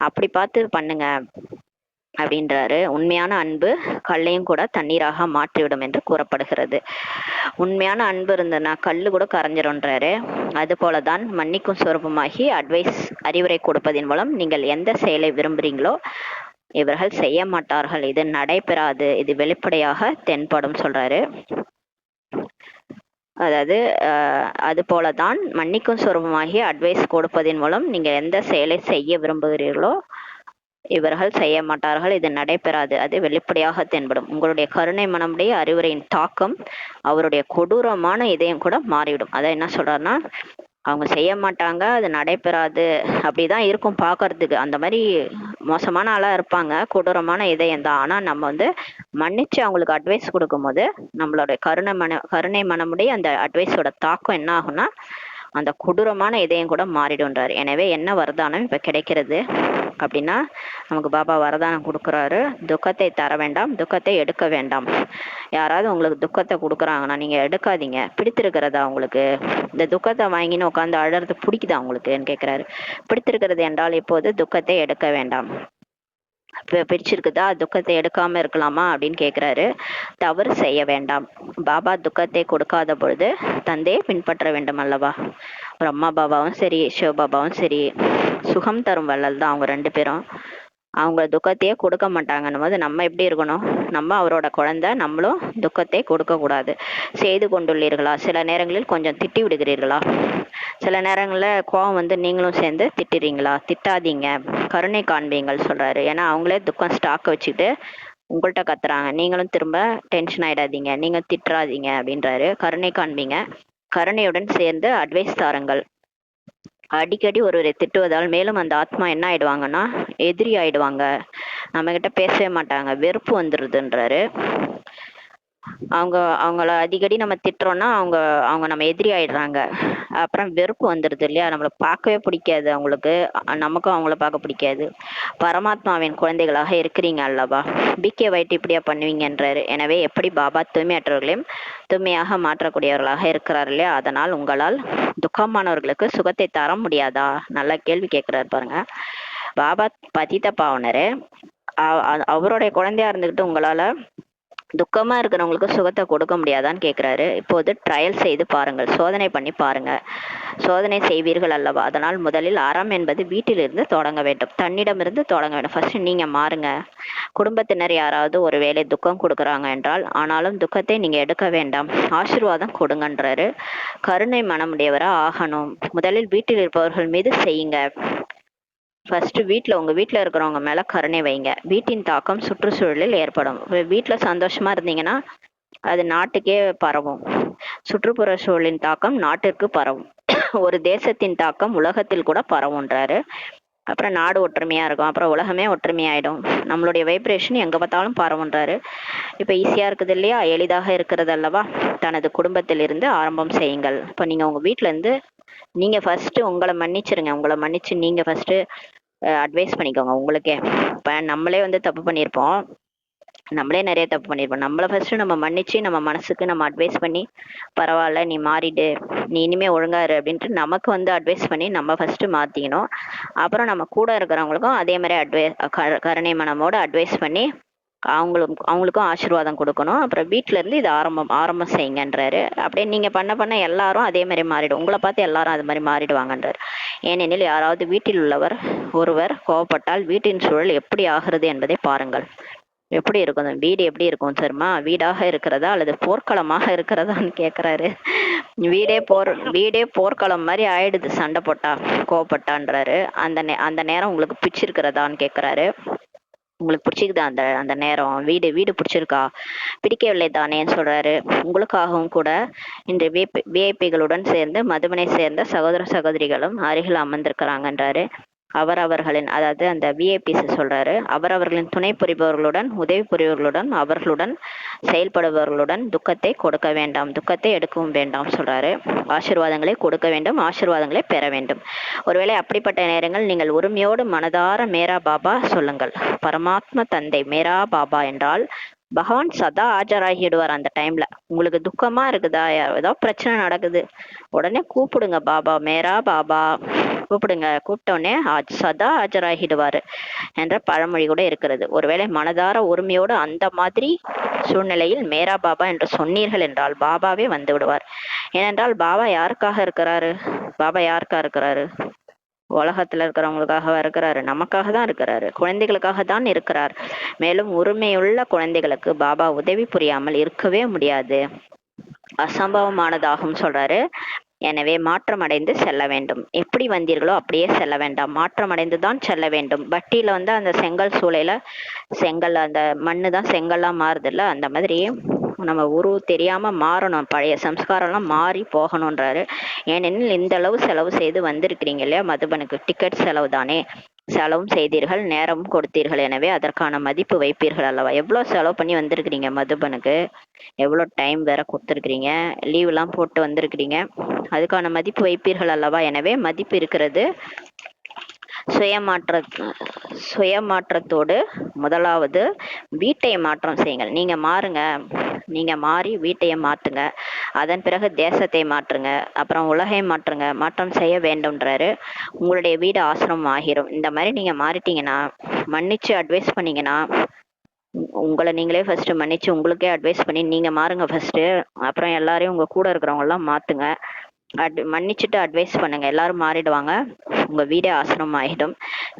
அப்படி பார்த்து பண்ணுங்க அப்படின்றாரு. உண்மையான அன்பு கல்லையும் கூட தண்ணீராக மாற்றிவிடும் என்று கூறப்படுகிறது. உண்மையான அன்பு இருந்ததுன்னா கல்லு கூட கரைஞ்சிரும்ன்றாரு. அது போலதான் மன்னிக்கும் சொரூபமாகி அறிவுரை கொடுப்பதன் மூலம் நீங்கள் எந்த செயலை விரும்புறீங்களோ இவர்கள் செய்ய மாட்டார்கள், இது நடைபெறாது, இது வெளிப்படையாக தென்படும் சொல்றாரு. அதாவது அது போலதான் மன்னிக்கும் சொரூபமாகி அட்வைஸ் கொடுப்பதன் மூலம் நீங்க எந்த செயலை செய்ய விரும்புகிறீர்களோ இவர்கள் செய்ய மாட்டார்கள், இது நடைபெறாது, அது வெளிப்படையாக தென்படும். உங்களுடைய கருணை மனமுடைய அறிவுரையின் தாக்கம் அவருடைய கொடூரமான இதயம் கூட மாறிவிடும். அதை என்ன சொல்றாருன்னா, அவங்க செய்ய மாட்டாங்க, அது நடைபெறாது, அப்படிதான் இருக்கும் பார்க்கறதுக்கு. அந்த மாதிரி மோசமான ஆளா இருப்பாங்க, கொடூரமான இதயம் தான். ஆனா நம்ம மன்னிச்சு அவங்களுக்கு அட்வைஸ் கொடுக்கும் போது நம்மளுடைய கருணை மனமுடைய அந்த அட்வைஸோட தாக்கம் என்ன ஆகும்னா, அந்த கொடூரமான இதயம் கூட மாறிடுன்றாரு. எனவே என்ன வரதானம் இப்ப கிடைக்கிறது அப்படின்னா, நமக்கு பாபா வரதானம் கொடுக்குறாரு. துக்கத்தை தர வேண்டாம், துக்கத்தை எடுக்க வேண்டாம். யாராவது உங்களுக்கு துக்கத்தை கொடுக்குறாங்கன்னா நீங்க எடுக்காதீங்க. பிடித்திருக்கிறதா உங்களுக்கு? இந்த துக்கத்தை வாங்கின்னு உட்காந்து அழறது பிடிக்குதா உங்களுக்குன்னு கேட்கிறாரு. பிடித்திருக்கிறது என்றால் இப்போது துக்கத்தை எடுக்க வேண்டாம். பிடிச்சிருக்குதா, துக்கத்தை எடுக்காம இருக்கலாமா அப்படின்னு கேட்கிறாரு. தவறு செய்ய வேண்டாம். பாபா துக்கத்தை கொடுக்காத பொழுது தந்தையை பின்பற்ற வேண்டும் அல்லவா? பிரம்மா பாபாவும் சரி, சிவ பாபாவும் சரி, சுகம் தரும் வள்ளல் தான் அவங்க 2 பேரும். அவங்க துக்கத்தையே கொடுக்க மாட்டாங்கன்னும் போது நம்ம எப்படி இருக்கணும்? நம்ம அவரோட குழந்தை, நம்மளும் துக்கத்தை கொடுக்க கூடாது. செய்து கொண்டுள்ளீர்களா? சில நேரங்களில் கொஞ்சம் திட்டி விடுகிறீர்களா? சில நேரங்களில் கோவம் நீங்களும் சேர்ந்து திட்டுறீங்களா? திட்டாதீங்க, கருணை காண்பீங்கள் சொல்றாரு. ஏன்னா அவங்களே துக்கம் ஸ்டாக்க வச்சுக்கிட்டு உங்கள்கிட்ட கத்துறாங்க, நீங்களும் திரும்ப டென்ஷன் ஆயிடாதீங்க, நீங்க திட்டுறாதீங்க அப்படின்றாரு. கருணை காண்பீங்க, கருணையுடன் சேர்ந்து அட்வைஸ் தாருங்கள். அடிக்கடி ஒருவரை திட்டுவதால் மேலும் அந்த ஆத்மா என்ன ஆயிடுவாங்கன்னா எதிரி ஆயிடுவாங்க, நம்ம கிட்ட பேசவே மாட்டாங்க, வெறுப்பு வந்துருதுன்றாரு. அவங்க அவங்கள அடிக்கடி நம்ம திட்டுறோம்னா அவங்க அவங்க நம்ம எதிரி ஆயிடுறாங்க. அப்புறம் வெறுப்பு வந்துடுது இல்லையா, நம்மளை பார்க்கவே பிடிக்காது அவங்களுக்கு, நமக்கும் அவங்கள பார்க்க பிடிக்காது. பரமாத்மாவின் குழந்தைகளாக இருக்கிறீங்க அல்லவா, பிகே வைட்டு இப்படியா பண்ணுவீங்கன்றாரு. எனவே எப்படி பாபா தூய்மையற்றவர்களையும் தூய்மையாக மாற்றக்கூடியவர்களாக இருக்கிறார் இல்லையா, அதனால் உங்களால் துக்கமானவர்களுக்கு சுகத்தை தர முடியாதா? நல்ல கேள்வி கேட்கிறாரு பாருங்க. பாபா பதித்த பாவனரு அவருடைய குழந்தையா இருந்துகிட்டு உங்களால துக்கமா இருக்கிறவங்களுக்கு சுகத்தை கொடுக்க முடியாதான்னு கேட்கிறாரு. இப்போது ட்ரையல் செய்து பாருங்கள், சோதனை பண்ணி பாருங்க. சோதனை செய்வீர்கள் அல்லவா, அதனால் முதலில் அறம் என்பது வீட்டிலிருந்து தொடங்க வேண்டும், தன்னிடமிருந்து தொடங்க வேண்டும். ஃபர்ஸ்ட் நீங்க மாறுங்க. குடும்பத்தினர் யாராவது ஒரு வேளை துக்கம் கொடுக்குறாங்க என்றால், ஆனாலும் துக்கத்தை நீங்க எடுக்க வேண்டாம், ஆசீர்வாதம் கொடுங்கன்றாரு. கருணை மனமுடையவரா ஆகணும். முதலில் வீட்டில் இருப்பவர்கள் மீது செய்யுங்க. ஃபர்ஸ்ட் உங்க வீட்டில் இருக்கிறவங்க மேல கருணை வைங்க. வீட்டின் தாக்கம் சுற்றுச்சூழலில் ஏற்படும். வீட்டில் சந்தோஷமா இருந்தீங்கன்னா அது நாட்டுக்கே பரவும். சுற்றுப்புற சூழலின் தாக்கம் நாட்டிற்கு பரவும். ஒரு தேசத்தின் தாக்கம் உலகத்தில் கூட பரவுன்றாரு. அப்புறம் நாடு ஒற்றுமையா இருக்கும், அப்புறம் உலகமே ஒற்றுமையாயிடும். நம்மளுடைய வைப்ரேஷன் எங்க பார்த்தாலும் பரவுன்றாரு. இப்ப ஈஸியா இருக்குது இல்லையா, எளிதாக இருக்கிறது அல்லவா. தனது குடும்பத்தில் இருந்து ஆரம்பம் செய்யுங்கள். இப்ப நீங்க உங்க வீட்டுல இருந்து நீங்க ஃபர்ஸ்ட் உங்களை மன்னிச்சிருங்க. உங்களை மன்னிச்சு நீங்க ஃபர்ஸ்ட் அட்வைஸ் பண்ணிக்கோங்க உங்களுக்கே. இப்போ நம்மளே வந்து தப்பு பண்ணியிருப்போம், நம்மளே நிறைய தப்பு பண்ணியிருப்போம். நம்மளை ஃபர்ஸ்ட் நம்ம மன்னிச்சு நம்ம மனசுக்கு நம்ம அட்வைஸ் பண்ணி, பரவாயில்ல நீ மாறிடு, நீ இனிமே ஒழுங்காரு அப்படின்ட்டு நமக்கு வந்து அட்வைஸ் பண்ணி நம்ம ஃபர்ஸ்ட் மாத்திக்கணும். அப்புறம் நம்ம கூட இருக்கிறவங்களுக்கும் அதே மாதிரி கருணை மனமோட அட்வைஸ் பண்ணி அவங்களுக்கும் ஆசீர்வாதம் கொடுக்கணும். அப்புறம் வீட்டுல இருந்து இது ஆரம்பம் செய்யுங்கன்றாரு. அப்படியே நீங்க பண்ண பண்ண எல்லாரும் அதே மாதிரி மாறிடும். உங்களை பார்த்து எல்லாரும் அது மாதிரி மாறிடுவாங்கன்றாரு. ஏனெனில் யாராவது வீட்டில் உள்ளவர் ஒருவர் கோவப்பட்டால் வீட்டின் சூழல் எப்படி ஆகிறது என்பதை பாருங்கள். எப்படி இருக்கும் வீடு, எப்படி இருக்கும் சரிமா, வீடாக இருக்கிறதா அல்லது போர்க்களமாக இருக்கிறதான்னு கேக்குறாரு. வீடே போர்க்களம் மாதிரி ஆயிடுது சண்டை போட்டா, கோவப்பட்டான்றாரு. அந்த நேரம் உங்களுக்கு பிடிச்சிருக்கிறதான்னு கேக்குறாரு. உங்களுக்கு பிடிச்சிக்குதா அந்த அந்த நேரம், வீடு பிடிச்சிருக்கா, பிடிக்கவில்லை தானேன்னு சொல்றாரு. உங்களுக்காகவும் கூட இன்று விஐபிகளுடன் சேர்ந்து மதுமனை சேர்ந்த சகோதர சகோதரிகளும் அருகில் அமர்ந்திருக்கிறாங்கன்றாரு. அவரவர்களின், அதாவது அந்த விஐபிஸ் சொல்றாரு, அவரவர்களின் துணை புரிபவர்களுடன் உதவி புரிபவர்களுடன் அவர்களுடன் செயல்படுபவர்களுடன் துக்கத்தை கொடுக்க வேண்டாம், துக்கத்தை எடுக்கவும் வேண்டாம் சொல்றாரு. ஆசீர்வாதங்களை கொடுக்க வேண்டும், ஆசீர்வாதங்களை பெற வேண்டும். ஒருவேளை அப்படிப்பட்ட நேரங்கள் நீங்கள் உரிமையோடு மனதார மேரா பாபா சொல்லுங்கள். பரமாத்மா தந்தை மேரா பாபா என்றால் பகவான் சதா ஆஜராகிடுவார். அந்த டைம்ல உங்களுக்கு துக்கமா இருக்குதா, ஏதோ பிரச்சனை நடக்குது, உடனே கூப்பிடுங்க பாபா, மேரா பாபா கூப்பிடுங்க. கூப்பிட்டோடனே சதா ஆஜராகிடுவாரு என்ற பழமொழி கூட இருக்கிறது. ஒருவேளை மனதார உரிமையோடு அந்த மாதிரி சூழ்நிலையில் மேரா பாபா என்று சொன்னீர்கள் என்றால் பாபாவே வந்து விடுவார். ஏனென்றால் பாபா யாருக்காக இருக்கிறாரு, பாபா யாருக்கா இருக்கிறாரு, உலகத்துல இருக்கிறவங்களுக்காக இருக்கிறாரு, நமக்காக தான் இருக்கிறாரு, குழந்தைகளுக்காக தான் இருக்கிறார். மேலும் உரிமையுள்ள குழந்தைகளுக்கு பாபா உதவி புரியாமல் இருக்கவே முடியாது, அசம்பவமானதாகும் சொல்றாரு. எனவே மாற்றம் அடைந்து செல்ல வேண்டும். எப்படி வந்தீர்களோ அப்படியே செல்ல வேண்டாம், மாற்றம் அடைந்துதான் செல்ல வேண்டும். பட்டியில வந்து அந்த செங்கல் சூளையில செங்கல், அந்த மண்ணு தான் செங்கல்லா மாறுது இல்ல, அந்த மாதிரி நம்ம தெரியாம மாறணும், பழைய சம்ஸ்காரம்லாம் மாறி போகணுன்றாரு. ஏனெனில் இந்த அளவு செலவு செய்து வந்திருக்கிறீங்க இல்லையா மதுபனுக்கு, டிக்கெட் செலவு தானே, செலவும் செய்தீர்கள், நேரமும் கொடுத்தீர்கள், எனவே அதற்கான மதிப்பு வைப்பீர்கள் அல்லவா. எவ்வளவு செலவு பண்ணி வந்திருக்கிறீங்க மதுபனுக்கு, எவ்வளவு டைம் வேற கொடுத்துருக்கிறீங்க, லீவ் எல்லாம் போட்டு வந்திருக்கிறீங்க, அதுக்கான மதிப்பு வைப்பீர்கள் அல்லவா. எனவே மதிப்பு இருக்கிறது. சுயமாற்றத்தோடு முதலாவது வீட்டை மாற்றம் செய்யுங்கள். நீங்க மாறுங்க, நீங்க மாறி வீட்டையை மாற்றுங்க, அதன் பிறகு தேசத்தை மாற்றுங்க, அப்புறம் உலகை மாற்றுங்க. மாற்றம் செய்ய வேண்டும்ன்றாரு. உங்களுடைய வீடு ஆசிரமம் ஆகிரும். இந்த மாதிரி நீங்க மாறிட்டீங்கன்னா, மன்னிச்சு அட்வைஸ் பண்ணீங்கன்னா, உங்களை நீங்களே ஃபர்ஸ்ட் மன்னிச்சு உங்களுக்கே அட்வைஸ் பண்ணி நீங்க மாறுங்க ஃபர்ஸ்ட். அப்புறம் எல்லாரையும் உங்க கூட இருக்கிறவங்க எல்லாம் மாத்துங்க. மன்னிச்சுட்டு அட்வைஸ் பண்ணுங்க, எல்லாரும் மாறிடுவாங்க. உங்க வீடே ஆசிரமம் ஆகிடும்.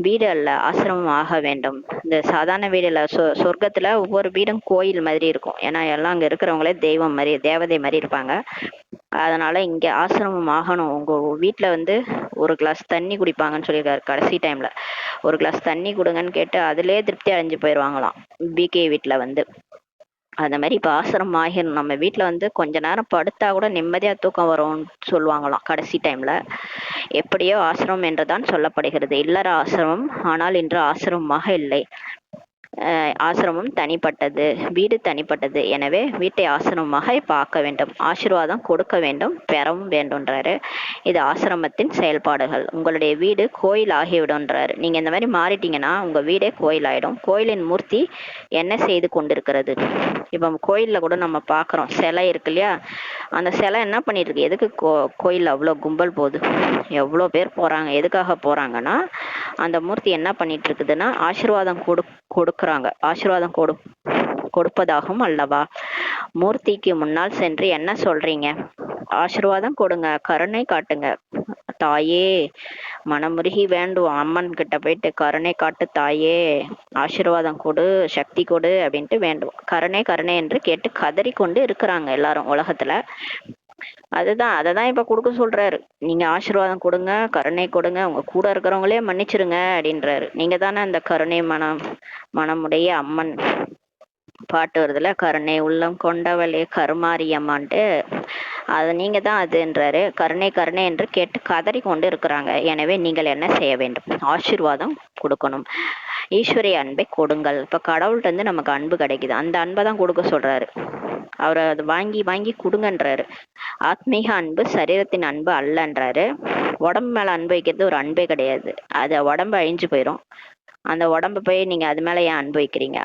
வீடு அல்ல, ஆசிரமம் ஆக வேண்டும். இந்த சாதாரண வீடு இல்ல, சொர்க்கத்துல ஒவ்வொரு வீடும் கோயில் மாதிரி இருக்கும். ஏன்னா எல்லாம் அங்க இருக்கிறவங்களே தெய்வம் மாதிரி, தேவதை மாதிரி இருப்பாங்க. அதனால இங்க ஆசிரமம் ஆகணும். உங்க வீட்டுல வந்து ஒரு கிளாஸ் தண்ணி குடிப்பாங்கன்னு சொல்லியிருக்காரு கடைசி டைம்ல. ஒரு கிளாஸ் தண்ணி கொடுங்கன்னு கேட்டு அதுலயே திருப்தி அடைஞ்சு போயிடுவாங்களாம் பிகே வீட்டுல வந்து. அந்த மாதிரி இப்ப ஆசிரமம் ஆகிரும். நம்ம வீட்டுல வந்து கொஞ்ச நேரம் படுத்தா கூட நிம்மதியா தூக்கம் வரும்னு சொல்லுவாங்களாம் கடைசி டைம்ல. எப்படியோ ஆசிரமம் என்றுதான் சொல்லப்படுகிறது, இல்லற ஆசிரமம், ஆனால் இன்று ஆசிரமமாக இல்லை. ஆசிரமம் தனிப்பட்டது, வீடு தனிப்பட்டது. எனவே வீட்டை ஆசிரமமாக இப்ப ஆக்க வேண்டும், ஆசீர்வாதம் கொடுக்க வேண்டும், பெறவும் வேண்டும்ன்றாரு. இது ஆசிரமத்தின் செயல்பாடுகள். உங்களுடைய வீடு கோயில் ஆகிவிடும்ன்றாரு. நீங்க இந்த மாதிரி மாறிட்டீங்கன்னா உங்க வீடே கோயில் ஆயிடும். கோயிலின் மூர்த்தி என்ன செய்து கொண்டிருக்கிறது? இப்ப கோயில்ல கூட நம்ம பாக்குறோம், சிலை இருக்கு இல்லையா? அந்த சிலை என்ன பண்ணிட்டு இருக்கு? எதுக்கு கோயில் அவ்வளவு கும்பல் போகுது? எவ்வளவு பேர் போறாங்க? எதுக்காக போறாங்கன்னா, அந்த மூர்த்தி என்ன பண்ணிட்டு இருக்குதுன்னா ஆசீர்வாதம் கொடுக்குறாங்க. ஆசீர்வாதம் கொடுப்பதாகவும் அல்லவா? மூர்த்திக்கு முன்னால் சென்று என்ன சொல்றீங்க? ஆசீர்வாதம் கொடுங்க, கருணை காட்டுங்க தாயே, மனமுருகி வேண்டும். அம்மன் கிட்ட போயிட்டு கருணை காட்டு தாயே, ஆசீர்வாதம் கொடு, சக்தி கொடு அப்படின்ட்டு வேண்டும். கருணை கருணை என்று கேட்டு கதறி கொண்டு இருக்கிறாங்க எல்லாரும் உலகத்துல. அததான் இப்ப கொடுக்க சொல்றாரு. நீங்க ஆசீர்வாதம் கொடுங்க, கருணை கொடுங்க, உங்க கூட இருக்கிறவங்களே மன்னிச்சிருங்க அப்படின்றாரு. நீங்க தானே அந்த கருணை மனமுடைய அம்மன். பாட்டு வருதுல, கருணை உள்ளம் கொண்டவளே கருமாரியம்மான்ட்டு, அது நீங்க தான் அதுன்றாரு. கருணை கருணை என்று கேட்டு கதறி கொண்டு இருக்கிறாங்க. எனவே நீங்கள் என்ன செய்ய வேண்டும்? ஆசீர்வாதம் கொடுக்கணும். ஈஸ்வரிய அன்பை கொடுங்கள். இப்ப கடவுள்கிட்ட இருந்து நமக்கு அன்பு கிடைக்குது, அந்த அன்பை தான் கொடுக்க சொல்றாரு. அவரை அது வாங்கி வாங்கி கொடுங்கன்றாரு. ஆத்மீக அன்பு சரீரத்தின் அன்பு அல்லன்றாரு. உடம்பு மேல அன்பு வைக்கிறது ஒரு அன்பே கிடையாது. அது உடம்பு அழிஞ்சு போயிடும். அந்த உடம்பு போய் நீங்க அது மேல ஏன் அன்பு வைக்கிறீங்க?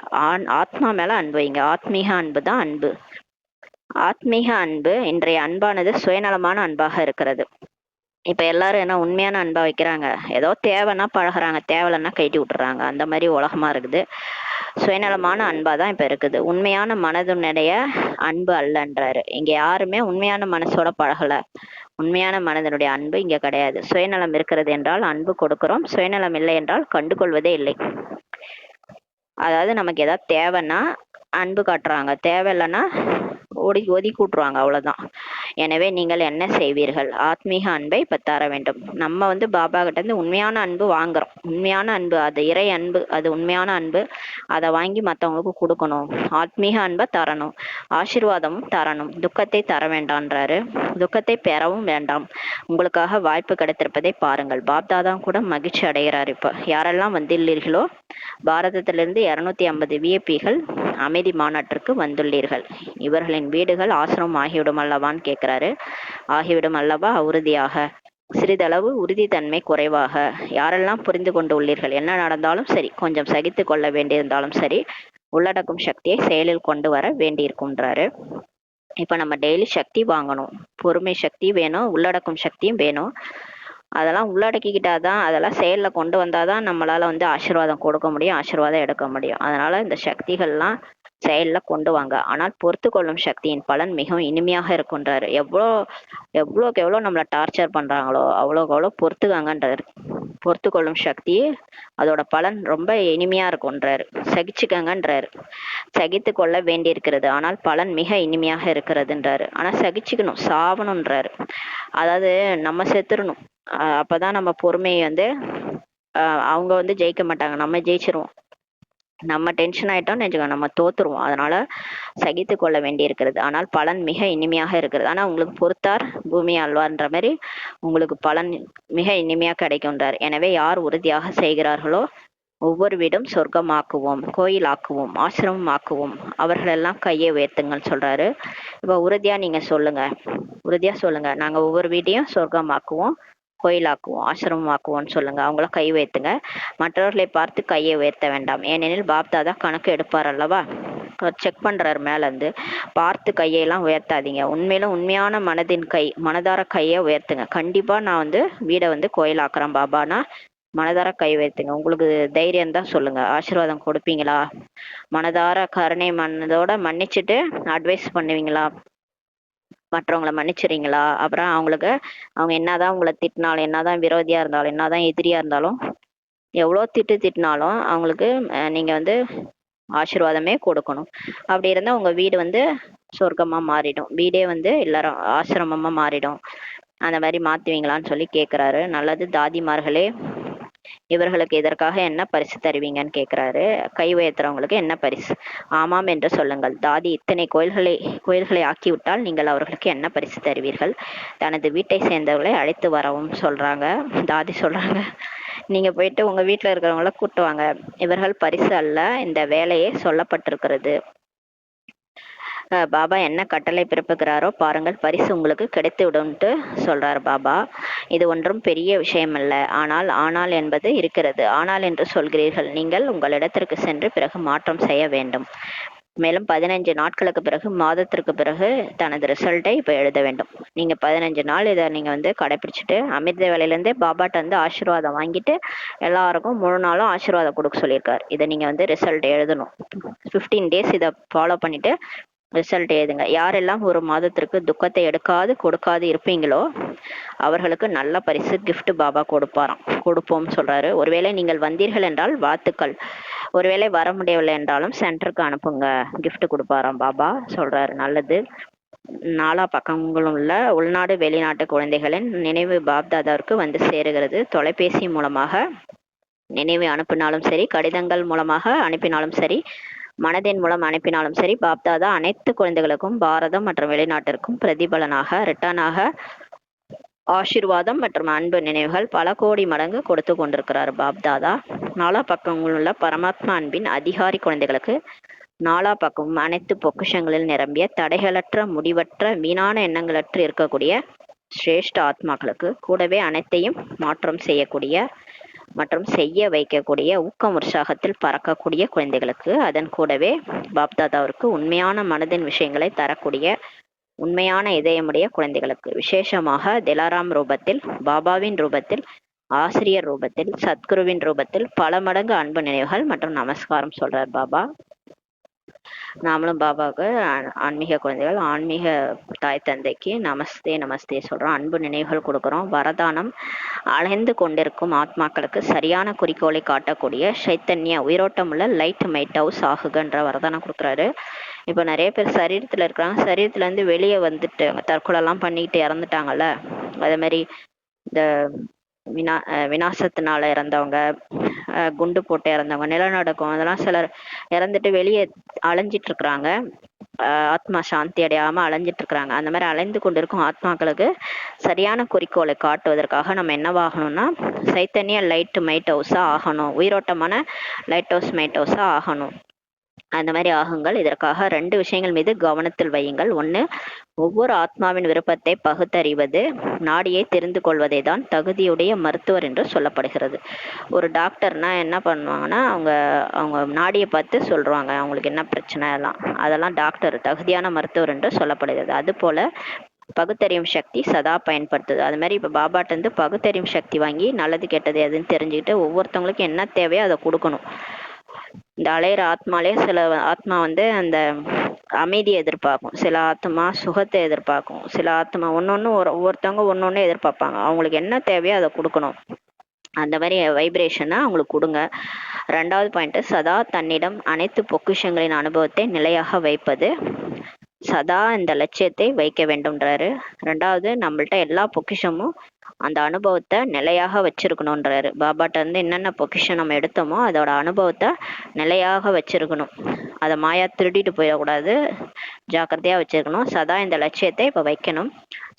ஆத்மா மேல அன்பு வைங்க. ஆத்மீக அன்பு தான் அன்பு. ஆத்மீக அன்பு, இன்றைய அன்பானது சுயநலமான அன்பாக இருக்கிறது. இப்ப எல்லாரும் என்ன உண்மையான அன்பா வைக்கிறாங்க? ஏதோ தேவைன்னா பழகுறாங்க, தேவையில்லைன்னா கைட்டி விட்டுறாங்க. அந்த மாதிரி உலகமா இருக்குது. சுயநலமான அன்பா தான் இப்ப இருக்குது. உண்மையான மனதுடைய அன்பு அல்லன்றாரு. இங்க யாருமே உண்மையான மனசோட பழகல. உண்மையான மனதனுடைய அன்பு இங்க கிடையாது. சுயநலம் இருக்கிறது என்றால் அன்பு கொடுக்கிறோம், சுயநலம் இல்லை என்றால் கண்டுகொள்வதே இல்லை. அதாவது நமக்கு ஏதாவது தேவைன்னா அன்பு காட்டுறாங்க, தேவையில்லைன்னா ஒதுக்கி விட்டுருவாங்க, அவ்வளவுதான். எனவே நீங்கள் என்ன செய்வீர்கள்? ஆத்மீக அன்பை இப்ப தர வேண்டும். நம்ம பாபா கிட்ட இருந்து உண்மையான அன்பு வாங்குறோம். உண்மையான அன்பு அது இறை அன்பு, அது உண்மையான அன்பு. அதை வாங்கி மற்றவங்களுக்கு கொடுக்கணும். ஆத்மீக அன்பை தரணும், ஆசீர்வாதமும் தரணும். துக்கத்தை தர வேண்டான்றாரு. துக்கத்தை பெறவும் வேண்டாம். உங்களுக்காக வாய்ப்பு கிடைத்திருப்பதை பாருங்கள். பாப்தாதா கூட மகிழ்ச்சி அடைகிறார். இப்ப யாரெல்லாம் வந்துள்ளீர்களோ, பாரதத்திலிருந்து 250 விஐபிகள் அமைதி மாநாட்டிற்கு வந்துள்ளீர்கள். இவர்களின் வீடுகள் ஆசிரமம் ஆகிவிடும் அல்லவான்னு கேட்கிறாரு. ஆகிவிடும் அல்லவா? உறுதியாக, சிறிதளவு உறுதித்தன்மை குறைவாக. யாரெல்லாம் புரிந்து கொண்டு உள்ளீர்கள், என்ன நடந்தாலும் சரி, கொஞ்சம் சகித்து கொள்ள வேண்டியிருந்தாலும் சரி, உள்ளடக்கும் சக்தியை செயலில் கொண்டு வர வேண்டியிருக்கும்ன்றாரு. இப்ப நம்ம டெய்லி சக்தி வாங்கணும். பொறுமை சக்தி வேணும், உள்ளடக்கும் சக்தியும் வேணும். அதெல்லாம் உள்ளடக்கிக்கிட்டாதான், அதெல்லாம் செயல்ல கொண்டு வந்தாதான் நம்மளால ஆசீர்வாதம் கொடுக்க முடியும், ஆசீர்வாதம் எடுக்க முடியும். அதனால இந்த சக்திகள்லாம் செயல்ல கொண்டு வாங்க. ஆனால் பொறுத்து கொள்ளும் சக்தியின் பலன் மிகவும் இனிமையாக இருக்குன்றாரு. எவ்வளோக்கு எவ்வளோ நம்மளை டார்ச்சர் பண்றாங்களோ அவ்வளோக்கு அவ்வளோ பொறுத்துக்காங்கன்றாரு. பொறுத்து கொள்ளும் சக்தி, அதோட பலன் ரொம்ப இனிமையா இருக்கும்ன்றாரு. சகிச்சுக்கங்கன்றாரு. சகித்து கொள்ள வேண்டியிருக்கிறது, ஆனால் பலன் மிக இனிமையாக இருக்கிறதுன்றாரு. ஆனா சகிச்சுக்கணும், சாவணும்ன்றாரு. அதாவது நம்ம செத்துடணும். அப்பதான் நம்ம பொறுமையை அவங்க ஜெயிக்க மாட்டாங்க, நம்ம ஜெயிச்சிருவோம். நம்ம டென்ஷன் ஆயிட்டோம்னு நினைச்சுக்கோ, நம்ம தோத்துருவோம். அதனால சகித்து கொள்ள வேண்டி இருக்கிறது, ஆனால் பலன் மிக இனிமையாக இருக்கிறது. ஆனா உங்களுக்கு பொறுத்தார் பூமி ஆழ்வார்ன்ற மாதிரி உங்களுக்கு பலன் மிக இனிமையா கிடைக்கும்ன்றார். எனவே யார் உறுதியாக செய்கிறார்களோ ஒவ்வொரு வீடும் சொர்க்கமாக்குவோம், கோயில் ஆக்குவோம், ஆசிரமம் ஆக்குவோம், அவர்களெல்லாம் கையை உயர்த்துங்கன்னு சொல்றாரு. இப்ப உறுதியா நீங்க சொல்லுங்க, உறுதியா சொல்லுங்க, நாங்க ஒவ்வொரு வீட்டையும் சொர்க்கமாக்குவோம், கோயிலாக்குவோம், ஆசிரமமாக்குவோம்னு சொல்லுங்க. அவங்கள கை உயர்த்துங்க. மற்றவர்களை பார்த்து கையை உயர்த்த வேண்டாம். ஏனெனில் பாப்தாதா கணக்கு எடுப்பார் அல்லவா? செக் பண்றாரு மேல இருந்து. பார்த்து கையெல்லாம் உயர்த்தாதீங்க. உண்மையிலும் உண்மையான மனதின் கை, மனதார கையை உயர்த்துங்க. கண்டிப்பா நான் வீடை கோயிலாக்குறேன் பாபானா மனதார கை உயர்த்துங்க. உங்களுக்கு தைரியம் தான் சொல்லுங்க. ஆசீர்வாதம் கொடுப்பீங்களா? மனதார கருணை மனதோட மன்னிச்சுட்டு அட்வைஸ் பண்ணுவீங்களா? மற்றவங்களை மன்னிச்சுறீங்களா? அப்புறம் அவங்க என்னதான் உங்களை திட்டினாலும், என்னதான் விரோதியா இருந்தாலும், என்னதான் எதிரியா இருந்தாலும், எவ்வளோ திட்டினாலும் அவங்களுக்கு நீங்க ஆசீர்வாதமே கொடுக்கணும். அப்படி இருந்தா உங்க வீடு சொர்க்கமா மாறிடும். வீடே எல்லாரும் ஆசிரமமா மாறிடும். அந்த மாதிரி மாத்துவீங்களான்னு சொல்லி கேக்குறாரு. நல்லது தாதிமார்களே, இவர்களுக்கு இதற்காக என்ன பரிசு தருவீங்கன்னு கேக்குறாரு. கை உயர்த்துறவங்களுக்கு என்ன பரிசு? ஆமாம் என்று சொல்லுங்கள். தாதி இத்தனை கோயில்களை ஆக்கிவிட்டால் நீங்கள் அவர்களுக்கு என்ன பரிசு தருவீர்கள்? தனது வீட்டை சேர்ந்தவர்களை அழைத்து வரவும் சொல்றாங்க. தாதி சொல்றாங்க, நீங்க போயிட்டு உங்க வீட்டுல இருக்கிறவங்கள கூட்டுவாங்க. இவர்கள் பரிசு அல்ல, இந்த வேலையே சொல்லப்பட்டிருக்கிறது. பாபா என்ன கட்டளை பிறப்புகிறாரோ பாருங்கள், பரிசு உங்களுக்கு கிடைத்து விடும்ட்டு சொல்றாரு பாபா. இது ஒன்றும் பெரிய விஷயம் அல்ல. ஆனால் என்பது இருக்கிறது. ஆனால் என்று சொல்கிறீர்கள். நீங்கள் உங்களிடத்திற்கு சென்று பிறகு மாற்றம் செய்ய வேண்டும். மேலும் 15 நாட்களுக்கு பிறகு, மாதத்திற்கு பிறகு தனது ரிசல்ட்டை இப்போ எழுத வேண்டும். நீங்க 15 நாள் இதை நீங்க கடைபிடிச்சிட்டு அமிர்த வேலையிலேருந்தே பாபாட்ட ஆசீர்வாதம் வாங்கிட்டு எல்லாருக்கும் முழு நாளும் ஆசீர்வாதம் கொடுக்க சொல்லியிருக்காரு. இதை நீங்க ரிசல்ட் எழுதணும். 15 டேஸ் இதை ஃபாலோ பண்ணிட்டு ரிசல்ட் எழுதுங்க. யாரெல்லாம் ஒரு மாதத்திற்கு துக்கத்தை எடுக்காது கொடுக்காது இருப்பீங்களோ அவர்களுக்கு நல்ல பரிசு கிஃப்ட் பாபா கொடுப்போம் சொல்றாரு. ஒருவேளை நீங்கள் வந்தீர்கள் என்றால் வாழ்த்துக்கள், ஒருவேளை வர முடியவில்லை என்றாலும் சென்டருக்கு அனுப்புங்க, கிஃப்ட் கொடுப்பாராம் பாபா சொல்றாரு. நல்லது. நாலா பக்கங்களும் உள்ள உள்நாடு வெளிநாட்டு குழந்தைகளின் நினைவு பாப்தாதாவிற்கு வந்து சேருகிறது. தொலைபேசி மூலமாக நினைவு அனுப்பினாலும் சரி, கடிதங்கள் மூலமாக அனுப்பினாலும் சரி, மனதின் மூலம் அனுப்பினாலும் சரி, பாப்தாதா அனைத்து குழந்தைகளுக்கும் பாரதம் மற்றும் வெளிநாட்டிற்கும் பிரதிபலனாக ரிட்டர்னாக ஆசீர்வாதம் மற்றும் அன்பு நினைவுகள் பல கோடி மடங்கு கொடுத்து கொண்டிருக்கிறார் பாப்தாதா. நாலா பக்கங்களில் உள்ள பரமாத்மா அன்பின் அதிகாரி குழந்தைகளுக்கு நாலா பக்கமும் அனைத்து பொக்கிஷங்களில் நிரம்பிய தடைகளற்ற முடிவற்ற வீணான எண்ணங்களற்று இருக்கக்கூடிய சிரேஷ்ட ஆத்மாக்களுக்கு கூடவே அனைத்தையும் மாற்றம் செய்யக்கூடிய மற்றும் செய்ய வைக்கக்கூடிய ஊக்கம் உற்சாகத்தில் பறக்கக்கூடிய குழந்தைகளுக்கு, அதன் கூடவே பாப்தாதாவிற்கு உண்மையான மனதின் விஷயங்களை தரக்கூடிய உண்மையான இதயமுடைய குழந்தைகளுக்கு, விசேஷமாக திலாராம் ரூபத்தில், பாபாவின் ரூபத்தில், ஆசிரியர் ரூபத்தில், சத்குருவின் ரூபத்தில் பல மடங்கு அன்பு நினைவுகள் மற்றும் நமஸ்காரம் சொல்றார் பாபா. நாமளும் பாபாவுக்கு ஆன்மீக குழந்தைகள், ஆன்மீக தாய் தந்தைக்கு நமஸ்தே நமஸ்தே சொல்றோம். அன்பு நினைவுகள் கொடுக்குறோம். வரதானம் அலைந்து கொண்டிருக்கும் ஆத்மாக்களுக்கு சரியான குறிக்கோளை காட்டக்கூடிய சைத்தன்ய உயிரோட்டம் உள்ள லைட் மைட் ஹவுஸ் ஆகுகன்ற வரதானம் கொடுக்குறாரு. இப்போ நிறைய பேர் சரீரத்தில் இருக்கிறாங்க, சரீரத்துலேருந்து வெளியே வந்துட்டு தற்கொலைலாம் பண்ணிக்கிட்டு இறந்துட்டாங்கல்ல. அதே மாதிரி இந்த விநாசத்தினால இறந்தவங்க, குண்டு போட்டு இறந்தவங்க, நிலநடுக்கம், அதெல்லாம் சிலர் இறந்துட்டு வெளியே அலைஞ்சிட்டு இருக்கிறாங்க, ஆத்மா சாந்தி அடையாம அலைஞ்சிட்டு இருக்கிறாங்க. அந்த மாதிரி அலைந்து கொண்டிருக்கும் ஆத்மாக்களுக்கு சரியான குறிக்கோளை காட்டுவதற்காக நம்ம என்னவாகணும்னா சைத்தன்ய லைட் மைட் ஹவுஸா ஆகணும், உயிரோட்டமான லைட் ஹவுஸ் மைட் ஹவுஸா ஆகணும். அந்த மாதிரி ஆகுங்கள். இதற்காக 2 விஷயங்கள் மீது கவனத்தில் வையுங்கள். ஒன்று, ஒவ்வொரு ஆத்மாவின் விருப்பத்தை பகுத்தறிவது, நாடியை தெரிந்து கொள்வதை தான் தகுதியுடைய மருத்துவர் என்று சொல்லப்படுகிறது. ஒரு டாக்டர்னா என்ன பண்ணுவாங்கன்னா அவங்க நாடியை பார்த்து சொல்றாங்க அவங்களுக்கு என்ன பிரச்சனை அதெல்லாம் டாக்டர் தகுதியான மருத்துவர் என்று சொல்லப்படுகிறது. அதுபோல பகுத்தறியும் சக்தி சதா பயன்படுத்துது. அது மாதிரி இப்போ பாபாட்டேருந்து பகுத்தறியும் சக்தி வாங்கி நல்லது கெட்டது எதுன்னு தெரிஞ்சுக்கிட்டு ஒவ்வொருத்தவங்களுக்கும் என்ன தேவையோ அதை கொடுக்கணும். இந்த அலையிற ஆத்மாலே சில ஆத்மா அந்த அமைதியை எதிர்பார்க்கும், சில ஆத்மா சுகத்தை எதிர்பார்க்கும், சில ஆத்மா ஒவ்வொருத்தவங்க ஒன்னொன்னு எதிர்பார்ப்பாங்க. அவங்களுக்கு என்ன தேவையோ அதை கொடுக்கணும். அந்த மாதிரி வைப்ரேஷனை அவங்களுக்கு கொடுங்க. 2வது பாயிண்ட், சதா தன்னிடம் அனைத்து பொக்கிஷங்களின் அனுபவத்தை நிலையாக வைப்பது. சதா இந்த லட்சியத்தை வைக்க வேண்டும்ன்றாரு. 2வது, நம்மள்ட்ட எல்லா பொக்கிஷமும் அந்த அனுபவத்தை நிலையாக வச்சிருக்கணும்ன்றாரு. பாபாட்ட என்னென்ன பொக்கிஷம் நம்ம எடுத்தோமோ அதோட அனுபவத்தை நிலையாக வச்சிருக்கணும். அதை மாயா திருடிட்டு போயிடக்கூடாது, ஜாக்கிரதையா வச்சிருக்கணும். சதா இந்த லட்சியத்தை இப்போ வைக்கணும்.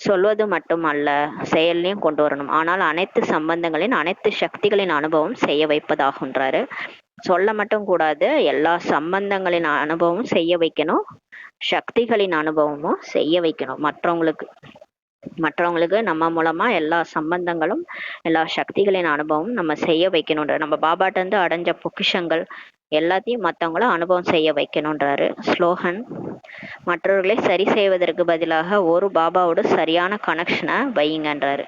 சொல்வது மட்டும் அல்ல, செயல்லையும் கொண்டு வரணும். ஆனால் அனைத்து சம்பந்தங்களின் அனைத்து சக்திகளின் அனுபவம் செய்ய வைப்பதாகுன்றாரு. சொல்ல மட்டும் கூடாது, எல்லா சம்பந்தங்களின் அனுபவமும் செய்ய வைக்கணும், சக்திகளின் அனுபவமும் செய்ய வைக்கணும். மற்றவங்களுக்கு நம்ம மூலமா எல்லா சம்பந்தங்களும் எல்லா சக்திகளின் அனுபவம் நம்ம செய்ய வைக்கணுன்ற, நம்ம பாபாட்ட அடைஞ்ச பொக்கிஷங்கள் எல்லாத்தையும் மற்றவங்களும் அனுபவம் செய்ய வைக்கணுன்றாரு. ஸ்லோகன், மற்றவர்களை சரி செய்வதற்கு பதிலாக ஒரு பாபாவோட சரியான கனெக்ஷனை வையுங்கன்றாரு.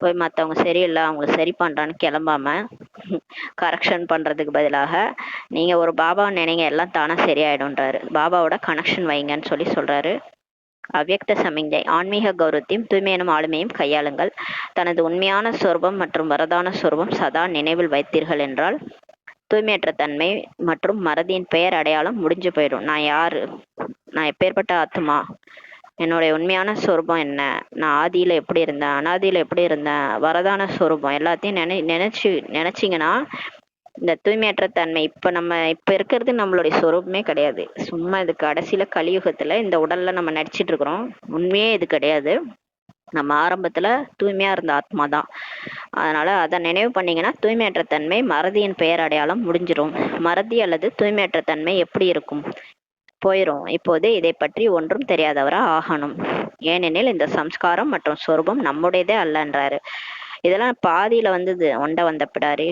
போய் மற்றவங்க சரியில்லை அவங்களை சரி பண்றான்னு கிளம்பாம கரெக்ஷன் பண்றதுக்கு பதிலாக நீங்க ஒரு பாபாவை நினைங்க, எல்லாம் தானா சரியாயிடும்ன்றாரு. பாபாவோட கனெக்ஷன் வைங்கன்னு சொல்றாரு. அவ்யக்த சமிஞ்சை, ஆன்மீக கௌரவத்தையும் தூய்மையான ஆளுமையும் கையாளுங்கள். தனது உண்மையான சொரூபம் மற்றும் வரதான சொரூபம் சதா நினைவில் வைத்தீர்கள் என்றால் தூய்மையற்ற தன்மை மற்றும் மறதியின் பெயர் அடையாளம் முடிஞ்சு போயிடும். நான் யாரு, நான் எப்பேற்பட்ட ஆத்மா, என்னுடைய உண்மையான சொரூபம் என்ன, நான் ஆதியில எப்படி இருந்தேன், அனாதியில எப்படி இருந்தேன், வரதான சொரூபம் எல்லாத்தையும் நினைச்சிங்கன்னா இந்த தூய்மையற்ற தன்மை இப்ப இருக்கிறது நம்மளுடைய சொரூபமே கிடையாது. சும்மா இது கடைசியில கலியுகத்துல இந்த உடல்ல நம்ம நடிச்சிட்டு இருக்கிறோம். உண்மையே இது கிடையாது. நம்ம ஆரம்பத்துல தூய்மையா இருந்த ஆத்மா தான். அதனால அதை நினைவு பண்ணீங்கன்னா தூய்மையற்ற தன்மை மறதியின் பெயர் அடையாளம் முடிஞ்சிரும். மறதி அல்லது தூய்மையற்ற தன்மை எப்படி இருக்கும்? போயிரும். இப்போது இதை பற்றி ஒன்றும் தெரியாதவரா ஆகணும். ஏனெனில் இந்த சம்ஸ்காரம் மற்றும் சொரூபம் நம்முடையதே அல்லன்றாரு. இதெல்லாம் பாதியில வந்தது ஒண்ட வந்த பிடாரி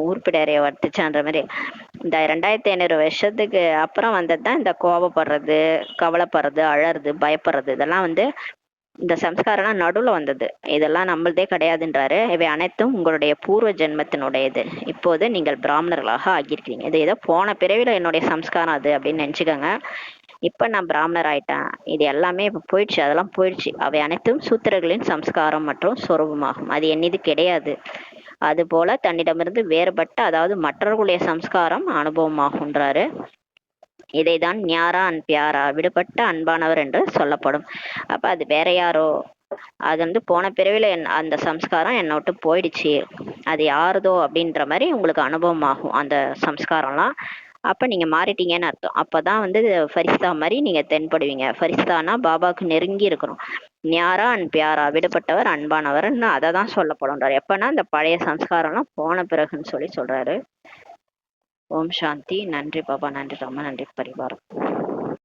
ஊர்பிடாரிய வர்த்திச்சான்ற மாதிரி. இந்த 2500 வருஷத்துக்கு அப்புறம் வந்ததுதான் இந்த கோபப்படுறது, கவலைப்படுறது, அழறது, பயப்படுறது. இதெல்லாம் வந்து இந்த சம்ஸ்காரம்லாம் நடுவுல வந்தது. இதெல்லாம் நம்மளதே கிடையாதுன்றாரு. இவை அனைத்தும் உங்களுடைய பூர்வ ஜென்மத்தினுடையது. இப்போது நீங்கள் பிராமணர்களாக ஆகியிருக்கிறீங்க. இது ஏதோ போன பிறவில என்னுடைய சம்ஸ்காரம் அது அப்படின்னு நினைச்சுக்கோங்க. இப்ப நான் பிராமணர் ஆயிட்டேன். இது எல்லாமே இப்ப போயிடுச்சு. அதெல்லாம் போயிடுச்சு. அவை அனைத்தும் சூத்திரர்களின் சம்ஸ்காரம் மற்றும் சொரூபமாகும். அது என்னது கிடையாது. அதுபோல தன்னிடமிருந்து வேறுபட்ட, அதாவது மற்றவர்களுடைய சம்ஸ்காரம் அனுபவமாகுன்றாரு. இதைதான் ஞாரா அன்பியாரா, விடுபட்ட அன்பானவர் என்று சொல்லப்படும். அப்ப அது வேற யாரோ, அது வந்து போன பிறவில அந்த சம்ஸ்காரம் என்னை விட்டு போயிடுச்சு, அது யாருதோ அப்படின்ற மாதிரி உங்களுக்கு அனுபவம் ஆகும் அந்த சம்ஸ்காரம்லாம். அப்ப நீங்க மாறிட்டீங்கன்னு அர்த்தம். அப்பதான் வந்து ஃபரிஸ்தா மாதிரி நீங்க தென்படுவீங்க. ஃபரிஸ்தானா பாபாவுக்கு நெருங்கி இருக்கணும். ஞாரா அண்ட் பியாரா, விடுபட்டவர் அன்பானவர்ன்னு அதை தான் சொல்லப்படும்ன்றாரு. எப்பன்னா இந்த பழைய சம்ஸ்காரம்லாம் போன பிறகுன்னு சொல்லி சொல்றாரு. ஓம் சாந்தி. நன்றி பாபா, நன்றி, ரொம்ப நன்றி பரிவாரம்.